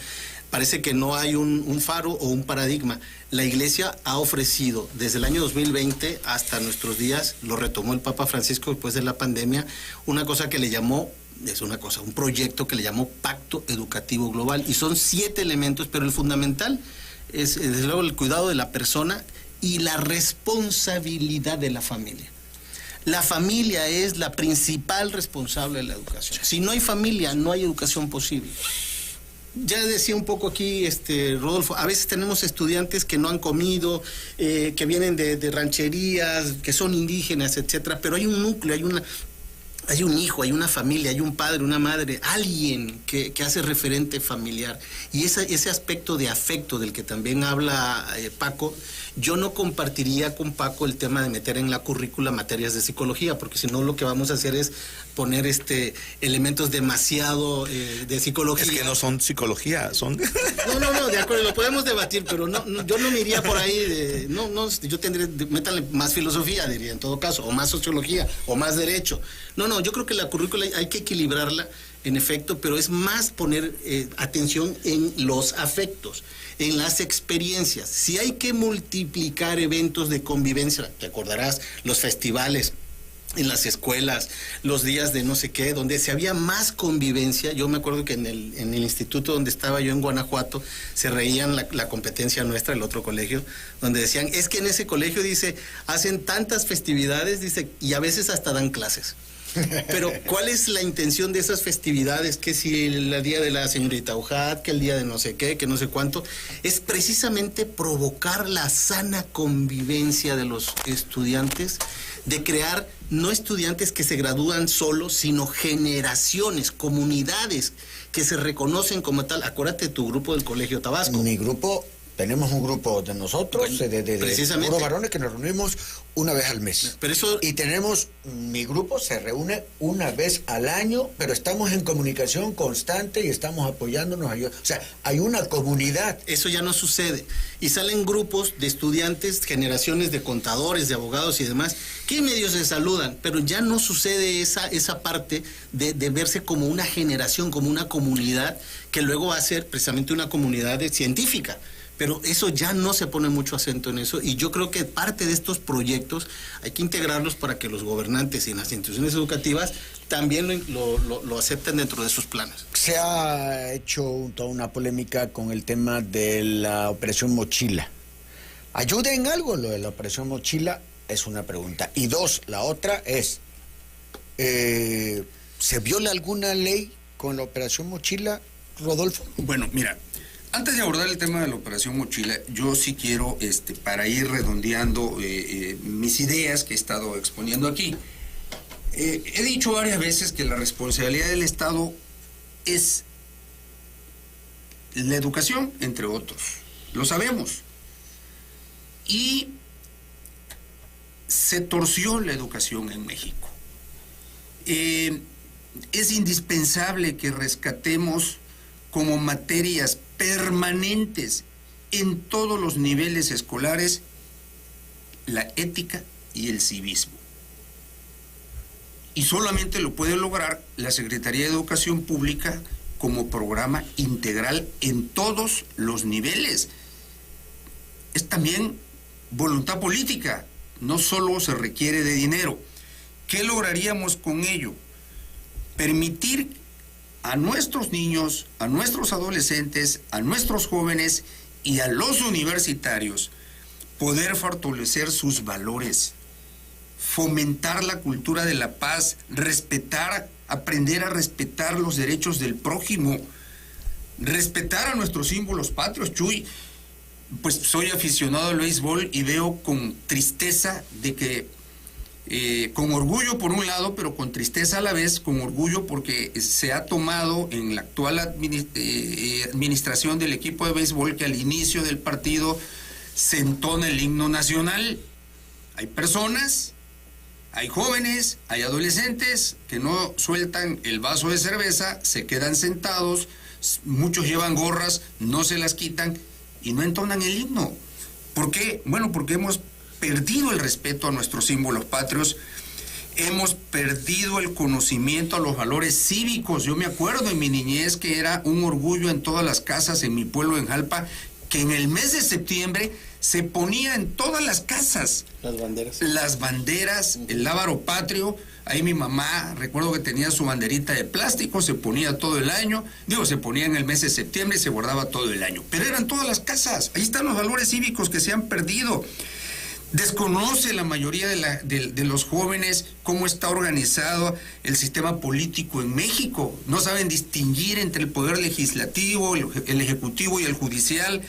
parece que no hay un faro o un paradigma. La Iglesia ha ofrecido desde el año 2020 hasta nuestros días, lo retomó el Papa Francisco después de la pandemia, una cosa que le llamó, un proyecto que le llamó Pacto Educativo Global, y son 7 elementos, pero el fundamental es desde luego el cuidado de la persona y la responsabilidad de la familia. La familia es la principal responsable de la educación. Si no hay familia, no hay educación posible. Ya decía un poco aquí Rodolfo, a veces tenemos estudiantes que no han comido, que vienen de rancherías, que son indígenas, etcétera, pero hay un núcleo, hay un hijo, hay una familia, hay un padre, una madre, alguien que hace referente familiar. Y ese aspecto de afecto del que también habla Paco, yo no compartiría con Paco el tema de meter en la currícula materias de psicología, porque si no lo que vamos a hacer es poner elementos demasiado de psicología. Es que no son psicología, son... No, de acuerdo, lo podemos debatir, pero yo no me iría por ahí, yo tendría, métanle más filosofía, diría en todo caso, o más sociología, o más derecho. No, yo creo que la currícula hay que equilibrarla en efecto, pero es más poner atención en los afectos, en las experiencias. Si hay que multiplicar eventos de convivencia, te acordarás, los festivales en las escuelas, los días de no sé qué, donde se había más convivencia. Yo me acuerdo que en el instituto donde estaba yo en Guanajuato, se reían la competencia nuestra, el otro colegio, donde decían, es que en ese colegio, dice, hacen tantas festividades, dice, y a veces hasta dan clases. Pero, ¿cuál es la intención de esas festividades? Que si el día de la señorita Ujat, que el día de no sé qué, que no sé cuánto, es precisamente provocar la sana convivencia de los estudiantes, de crear no estudiantes que se gradúan solos, sino generaciones, comunidades que se reconocen como tal. Acuérdate de tu grupo del Colegio Tabasco. Mi grupo, tenemos un grupo de nosotros, Bueno, de precisamente. puros varones que nos reunimos una vez al mes. Pero eso, Y tenemos, mi grupo se reúne una vez al año, pero estamos en comunicación constante y estamos apoyándonos. O sea, hay una comunidad. eso ya no sucede. Y salen grupos de estudiantes, generaciones de contadores, de abogados y demás, que medio se saludan, pero ya no sucede esa parte de verse como una generación, como una comunidad, que luego va a ser precisamente una comunidad científica. Pero eso ya no se pone mucho acento en eso, y yo creo que parte de estos proyectos hay que integrarlos para que los gobernantes y las instituciones educativas también lo acepten dentro de sus planes. Se ha hecho toda una polémica con el tema de la Operación Mochila. ¿Ayuda en algo lo de la Operación Mochila? Es una pregunta. Y dos, la otra es, ¿se viola alguna ley con la Operación Mochila, Rodolfo? Bueno, mira, antes de abordar el tema de la Operación Mochila, yo sí quiero, para ir redondeando mis ideas que he estado exponiendo aquí, he dicho varias veces que la responsabilidad del Estado es la educación, entre otros. Lo sabemos. Y se torció la educación en México. Es indispensable que rescatemos como materias permanentes en todos los niveles escolares la ética y el civismo. Y solamente lo puede lograr la Secretaría de Educación Pública como programa integral en todos los niveles. Es también voluntad política, no solo se requiere de dinero. ¿Qué lograríamos con ello? Permitir a nuestros niños, a nuestros adolescentes, a nuestros jóvenes y a los universitarios poder fortalecer sus valores, fomentar la cultura de la paz, aprender a respetar los derechos del prójimo, respetar a nuestros símbolos patrios. Chuy, pues soy aficionado al béisbol y veo con tristeza de que con orgullo por un lado, pero con tristeza a la vez, con orgullo porque se ha tomado en la actual administración del equipo de béisbol que al inicio del partido se entona el himno nacional. Hay personas, hay jóvenes, hay adolescentes que no sueltan el vaso de cerveza, se quedan sentados, muchos llevan gorras, no se las quitan y no entonan el himno. ¿Por qué? Bueno, porque hemos perdido el respeto a nuestros símbolos patrios, hemos perdido el conocimiento a los valores cívicos. Yo me acuerdo en mi niñez que era un orgullo en todas las casas en mi pueblo, en Jalpa, que en el mes de septiembre se ponía en todas las casas las banderas, el lábaro patrio. Ahí mi mamá, recuerdo que tenía su banderita de plástico, se ponía todo el año, se ponía en el mes de septiembre y se guardaba todo el año. Pero eran todas las casas, ahí están los valores cívicos que se han perdido. Desconoce la mayoría de los jóvenes cómo está organizado el sistema político en México. No saben distinguir entre el poder legislativo, el ejecutivo y el judicial.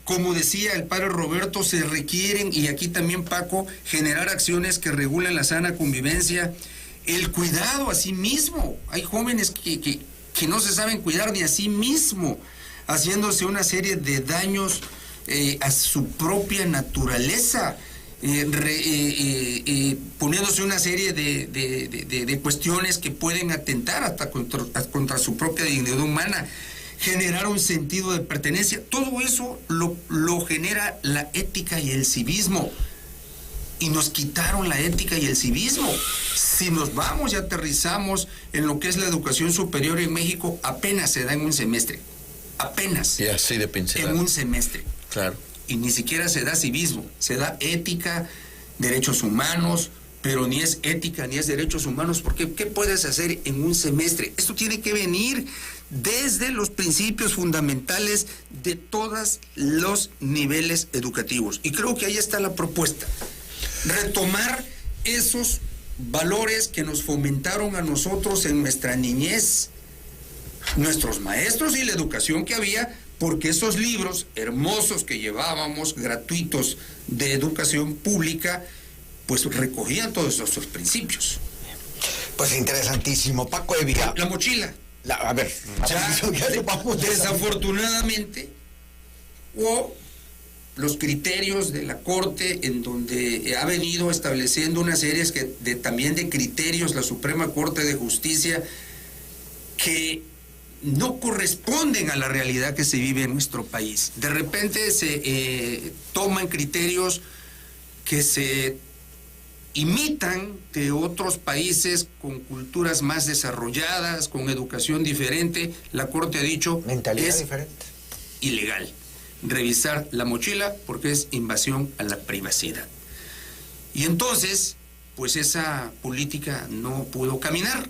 Como decía el padre Roberto, se requieren, y aquí también Paco, generar acciones que regulen la sana convivencia, el cuidado a sí mismo. Hay jóvenes que no se saben cuidar ni a sí mismo, haciéndose una serie de daños a su propia naturaleza, poniéndose una serie de cuestiones que pueden atentar hasta contra su propia dignidad humana, generar un sentido de pertenencia. Todo eso lo genera la ética y el civismo. y nos quitaron la ética y el civismo. Si nos vamos y aterrizamos en lo que es la educación superior en México, apenas se da en un semestre. Apenas. Y así de pincelada. En un semestre. Claro. Y ni siquiera se da civismo, se da ética, derechos humanos, pero ni es ética ni es derechos humanos, porque ¿qué puedes hacer en un semestre? Esto tiene que venir desde los principios fundamentales de todos los niveles educativos. Y creo que ahí está la propuesta. Retomar esos valores que nos fomentaron a nosotros en nuestra niñez, nuestros maestros y la educación que había, porque esos libros hermosos que llevábamos, gratuitos, de educación pública, pues recogían todos esos principios. Pues interesantísimo. Paco Evia. La mochila. A ver, desafortunadamente, o los criterios de la Corte, en donde ha venido estableciendo una serie también de criterios la Suprema Corte de Justicia, que no corresponden a la realidad que se vive en nuestro país. De repente se toman criterios que se imitan de otros países con culturas más desarrolladas, con educación diferente. La Corte ha dicho mentalidad es diferente. Ilegal revisar la mochila porque es invasión a la privacidad. Y entonces, pues esa política no pudo caminar.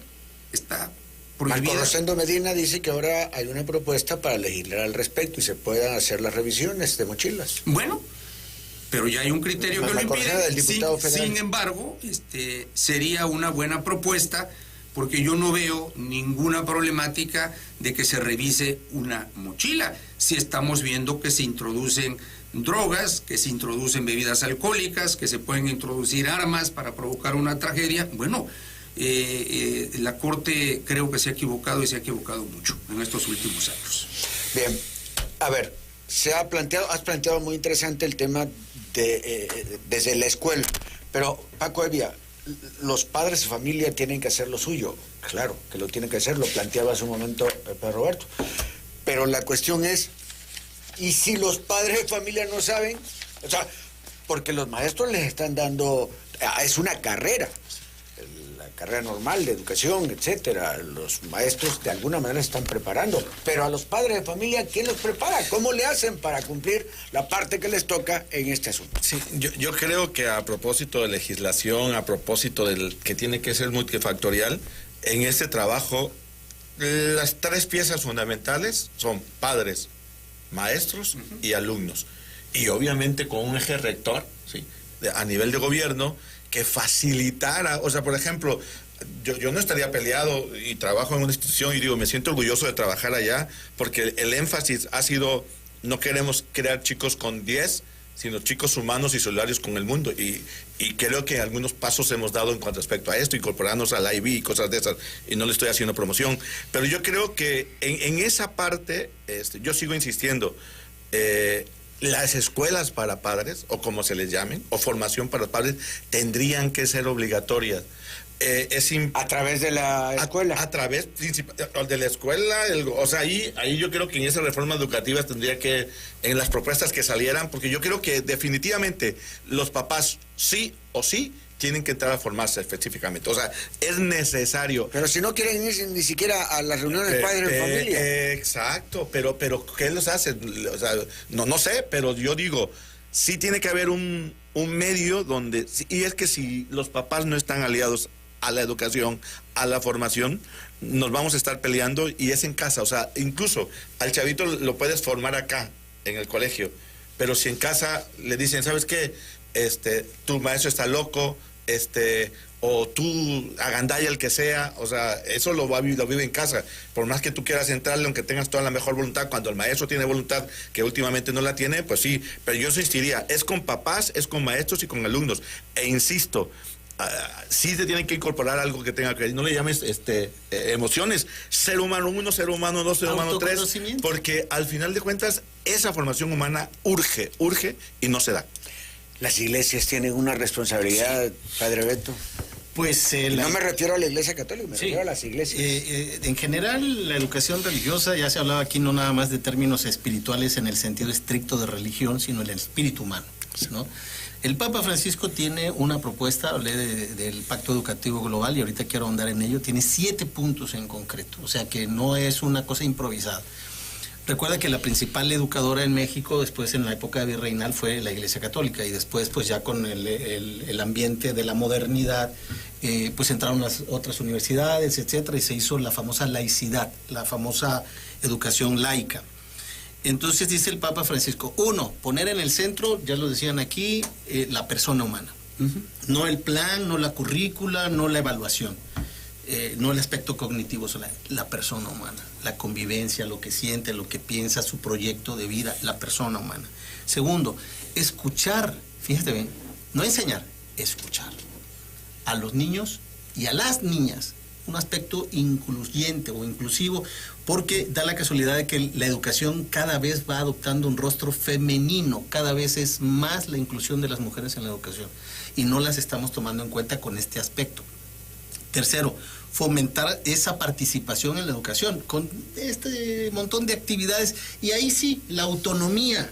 Está prohibida. Marco Rosendo Medina dice que ahora hay una propuesta para legislar al respecto y se puedan hacer las revisiones de mochilas. Bueno, pero ya hay un criterio que lo impide. Sin embargo, sería una buena propuesta, porque yo no veo ninguna problemática de que se revise una mochila. Si estamos viendo que se introducen drogas, que se introducen bebidas alcohólicas, que se pueden introducir armas para provocar una tragedia, bueno, la Corte creo que se ha equivocado y se ha equivocado mucho en estos últimos años. Bien, a ver, has planteado muy interesante el tema desde la escuela, pero Paco Evia, los padres de familia tienen que hacer lo suyo, claro que lo tienen que hacer, lo planteaba hace un momento Pedro Roberto, pero la cuestión es, ¿y si los padres de familia no saben? O sea, porque los maestros les están dando, es una carrera, la carrera normal de educación, etcétera, los maestros de alguna manera se están preparando, pero a los padres de familia, ¿quién los prepara? ¿Cómo le hacen para cumplir la parte que les toca en este asunto? Sí, yo creo que a propósito de legislación, a propósito del que tiene que ser multifactorial, en este trabajo las tres piezas fundamentales son padres, maestros y alumnos, y obviamente con un eje rector, ¿sí?, a nivel de gobierno, que facilitara, o sea, por ejemplo, yo no estaría peleado y trabajo en una institución y digo, me siento orgulloso de trabajar allá, porque el énfasis ha sido, no queremos crear chicos con 10, sino chicos humanos y solidarios con el mundo, y creo que algunos pasos hemos dado en cuanto respecto a esto, incorporarnos al IB y cosas de esas, y no le estoy haciendo promoción, pero yo creo que en esa parte, yo sigo insistiendo, las escuelas para padres, o como se les llamen, o formación para padres, tendrían que ser obligatorias. A través de la escuela. A través de la escuela, o sea, ahí yo creo que en esas reformas educativas tendría que, en las propuestas que salieran, porque yo creo que definitivamente los papás sí o sí tienen que entrar a formarse específicamente. O sea, es necesario. Pero si no quieren ir ni siquiera a las reuniones de padres de familia. Exacto, pero ¿qué los hace? O sea, no sé, pero yo digo, sí tiene que haber un medio donde, y es que si los papás no están aliados a la educación, a la formación, nos vamos a estar peleando, y es en casa. O sea, incluso al chavito lo puedes formar acá, en el colegio, pero si en casa le dicen, ¿sabes qué? Tu maestro está loco, o tú agandalla el que sea, o sea, eso lo vive en casa. Por más que tú quieras entrarle, aunque tengas toda la mejor voluntad, cuando el maestro tiene voluntad que últimamente no la tiene, pues sí, pero yo insistiría, es con papás, es con maestros y con alumnos, e insisto, sí se tiene que incorporar algo que tenga que, no le llames emociones, ser humano 1, ser humano 2, ser humano 3, porque al final de cuentas esa formación humana urge y no se da. Las iglesias tienen una responsabilidad, sí, Padre Beto. Pues no me refiero a la Iglesia Católica, me refiero a las iglesias. En general, la educación religiosa, ya se hablaba aquí no nada más de términos espirituales en el sentido estricto de religión, sino el espíritu humano. ¿no? El Papa Francisco tiene una propuesta, hablé del Pacto Educativo Global y ahorita quiero ahondar en ello, tiene 7 puntos en concreto, o sea que no es una cosa improvisada. Recuerda que la principal educadora en México, después en la época virreinal, fue la Iglesia Católica, y después pues ya con el ambiente de la modernidad, pues entraron las otras universidades, etcétera, y se hizo la famosa laicidad, la famosa educación laica. Entonces dice el Papa Francisco, 1, poner en el centro, ya lo decían aquí, la persona humana. No el plan, no la currícula, no la evaluación, no el aspecto cognitivo, la persona humana, la convivencia, lo que siente, lo que piensa, su proyecto de vida, la persona humana. 2, escuchar, fíjate bien, no enseñar, escuchar a los niños y a las niñas, un aspecto incluyente o inclusivo, porque da la casualidad de que la educación cada vez va adoptando un rostro femenino, cada vez es más la inclusión de las mujeres en la educación, y no las estamos tomando en cuenta con este aspecto. 3, fomentar esa participación en la educación, con este montón de actividades, y ahí sí, la autonomía.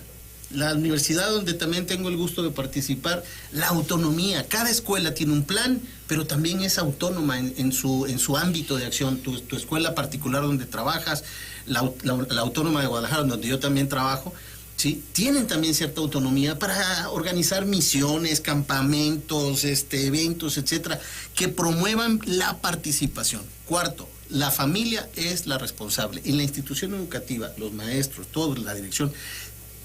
La universidad donde también tengo el gusto de participar, la autonomía. Cada escuela tiene un plan, pero también es autónoma en su ámbito de acción. Tu escuela particular donde trabajas, la autónoma de Guadalajara, donde yo también trabajo, ¿sí? Tienen también cierta autonomía para organizar misiones, campamentos, eventos, etcétera, que promuevan la participación. 4, la familia es la responsable. En la institución educativa, los maestros, todos, la dirección,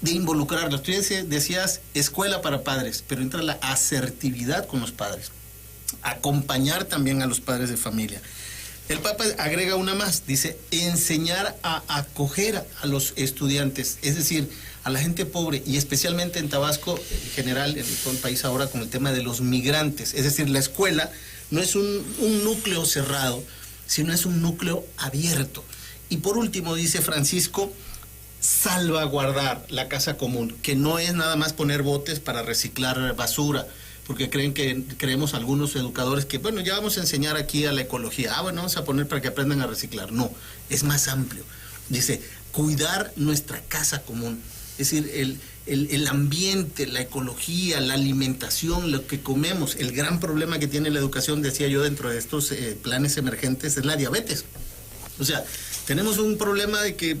de involucrarlos. Tú decías escuela para padres, pero entra la asertividad con los padres. Acompañar también a los padres de familia. El Papa agrega una más, dice, enseñar a acoger a los estudiantes, es decir, a la gente pobre, y especialmente en Tabasco, en general, en todo el país ahora, con el tema de los migrantes. Es decir, la escuela no es un núcleo cerrado, sino es un núcleo abierto. Y por último, dice Francisco, salvaguardar la casa común, que no es nada más poner botes para reciclar basura, porque creemos algunos educadores que, bueno, ya vamos a enseñar aquí a la ecología, bueno, vamos a poner para que aprendan a reciclar. No, es más amplio. Dice, cuidar nuestra casa común, es decir, el ambiente, la ecología, la alimentación, lo que comemos. El gran problema que tiene la educación, decía yo, dentro de estos planes emergentes, es la diabetes. O sea, tenemos un problema de que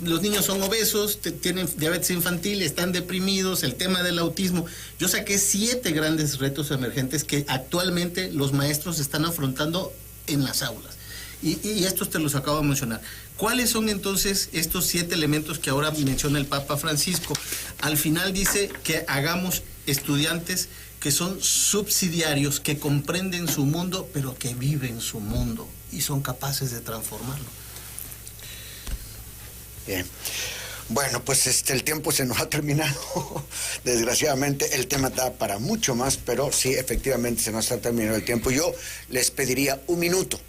los niños son obesos, tienen diabetes infantil, están deprimidos, el tema del autismo. Yo saqué 7 grandes retos emergentes que actualmente los maestros están afrontando en las aulas. Y estos te los acabo de mencionar. ¿Cuáles son entonces estos 7 elementos que ahora menciona el Papa Francisco? Al final dice que hagamos estudiantes que son subsidiarios, que comprenden su mundo, pero que viven su mundo y son capaces de transformarlo. Bien. Bueno, pues el tiempo se nos ha terminado. Desgraciadamente el tema da para mucho más, pero sí, efectivamente se nos ha terminado el tiempo. Yo les pediría 1 minuto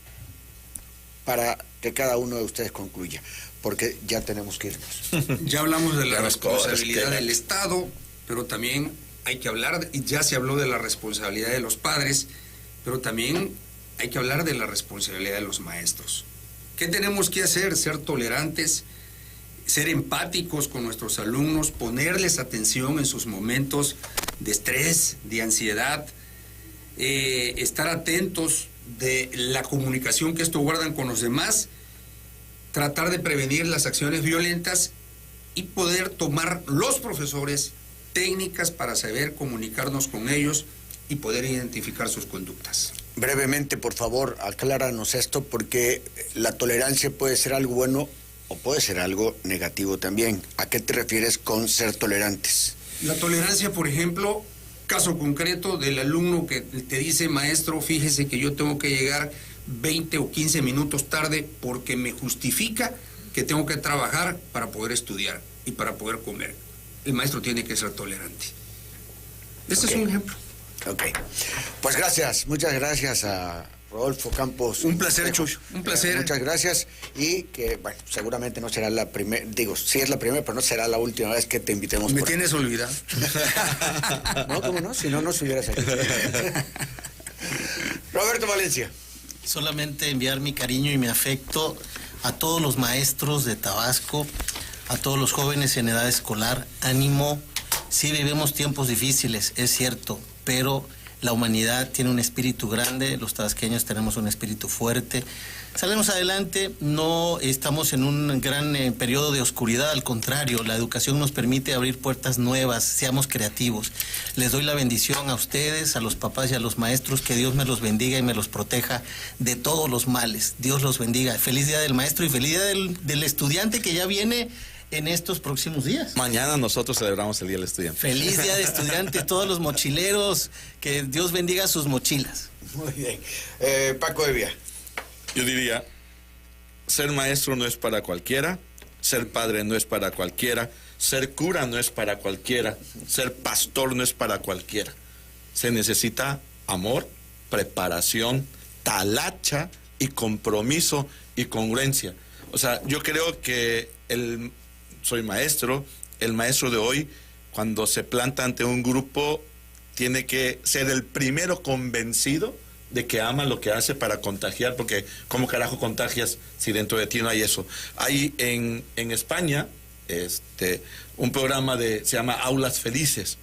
para que cada uno de ustedes concluya, porque ya tenemos que irnos. Ya hablamos de la responsabilidad del Estado, pero también hay que hablar, y ya se habló de la responsabilidad de los padres, pero también hay que hablar de la responsabilidad de los maestros. ¿Qué tenemos que hacer? Ser tolerantes, ser empáticos con nuestros alumnos, ponerles atención en sus momentos de estrés, de ansiedad, estar atentos de la comunicación que esto guardan con los demás, tratar de prevenir las acciones violentas y poder tomar los profesores técnicas para saber comunicarnos con ellos y poder identificar sus conductas. Brevemente, por favor, acláranos esto, porque la tolerancia puede ser algo bueno o puede ser algo negativo también. ¿A qué te refieres con ser tolerantes? La tolerancia, por ejemplo, caso concreto del alumno que te dice, maestro, fíjese que yo tengo que llegar 20 o 15 minutos tarde porque me justifica que tengo que trabajar para poder estudiar y para poder comer. El maestro tiene que ser tolerante. Este es un ejemplo. Ok. Pues gracias, muchas gracias a Rodolfo Campos. Un placer, Chucho. Un placer. Muchas gracias. Y que, bueno, seguramente no será la primera, digo, sí es la primera, pero no será la última vez que te invitemos. Me tienes olvidado. No, ¿cómo no? Si no, no estuvieras aquí. Roberto Valencia. Solamente enviar mi cariño y mi afecto a todos los maestros de Tabasco, a todos los jóvenes en edad escolar. Ánimo, Sí vivimos tiempos difíciles, es cierto, pero la humanidad tiene un espíritu grande, los tabasqueños tenemos un espíritu fuerte. Salimos adelante, no estamos en un gran periodo de oscuridad, al contrario, la educación nos permite abrir puertas nuevas, seamos creativos. Les doy la bendición a ustedes, a los papás y a los maestros, que Dios me los bendiga y me los proteja de todos los males. Dios los bendiga. Feliz Día del Maestro y feliz Día del Estudiante, que ya viene en estos próximos días. Mañana nosotros celebramos el Día del Estudiante. Feliz Día de Estudiante, todos los mochileros, que Dios bendiga sus mochilas. Muy bien. Paco Evia. Yo diría, ser maestro no es para cualquiera, ser padre no es para cualquiera, ser cura no es para cualquiera, ser pastor no es para cualquiera. Se necesita amor, preparación, talacha y compromiso y congruencia. O sea, yo creo que soy maestro, el maestro de hoy, cuando se planta ante un grupo, tiene que ser el primero convencido de que ama lo que hace para contagiar, porque ¿cómo carajo contagias si dentro de ti no hay eso? Hay en España un programa se llama Aulas Felices,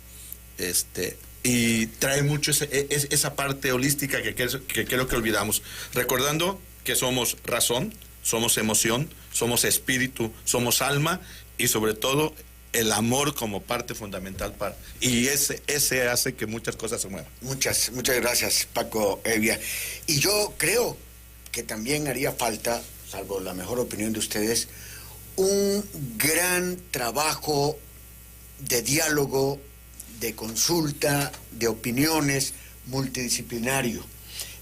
y trae mucho esa parte holística que creo que olvidamos, recordando que somos razón, somos emoción, somos espíritu, somos alma y sobre todo el amor como parte fundamental y ese hace que muchas cosas se muevan. Muchas gracias, Paco Evia. Y yo creo que también haría falta, salvo la mejor opinión de ustedes, un gran trabajo de diálogo, de consulta, de opiniones multidisciplinario,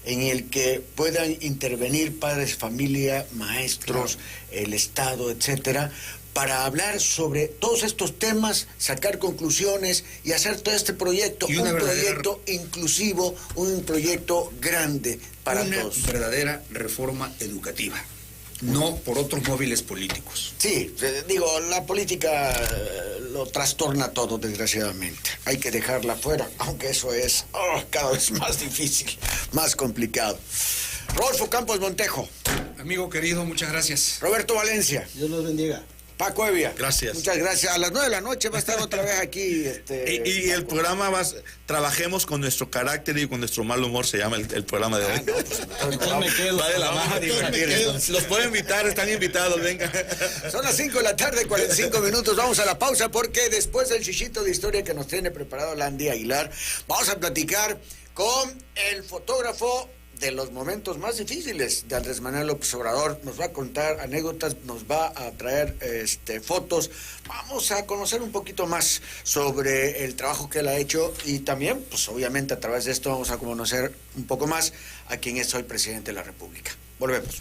en el que puedan intervenir padres, familia, maestros, el Estado, etcétera, para hablar sobre todos estos temas, sacar conclusiones y hacer todo este proyecto, un proyecto inclusivo, un proyecto grande para todos. Una verdadera reforma educativa, no por otros móviles políticos. Sí, digo, la política lo trastorna todo, desgraciadamente. Hay que dejarla fuera, aunque eso es cada vez más difícil, más complicado. Rodolfo Campos Montejo. Amigo querido, muchas gracias. Roberto Valencia. Dios los bendiga. Paco Evia. Gracias. Muchas gracias. A las 9 de la noche va a estar otra vez aquí. Y el programa trabajemos con nuestro carácter y con nuestro mal humor, se llama el programa de hoy. Entonces me quedo. Va de la mano. Los puedo invitar, están invitados, venga. Son las 5 de la tarde, 45 minutos. Vamos a la pausa porque después del chichito de historia que nos tiene preparado Landy Aguilar, vamos a platicar con el fotógrafo de los momentos más difíciles de Andrés Manuel López Obrador. Nos va a contar anécdotas, nos va a traer fotos. Vamos a conocer un poquito más sobre el trabajo que él ha hecho y también, pues obviamente a través de esto vamos a conocer un poco más a quién es hoy presidente de la República. Volvemos.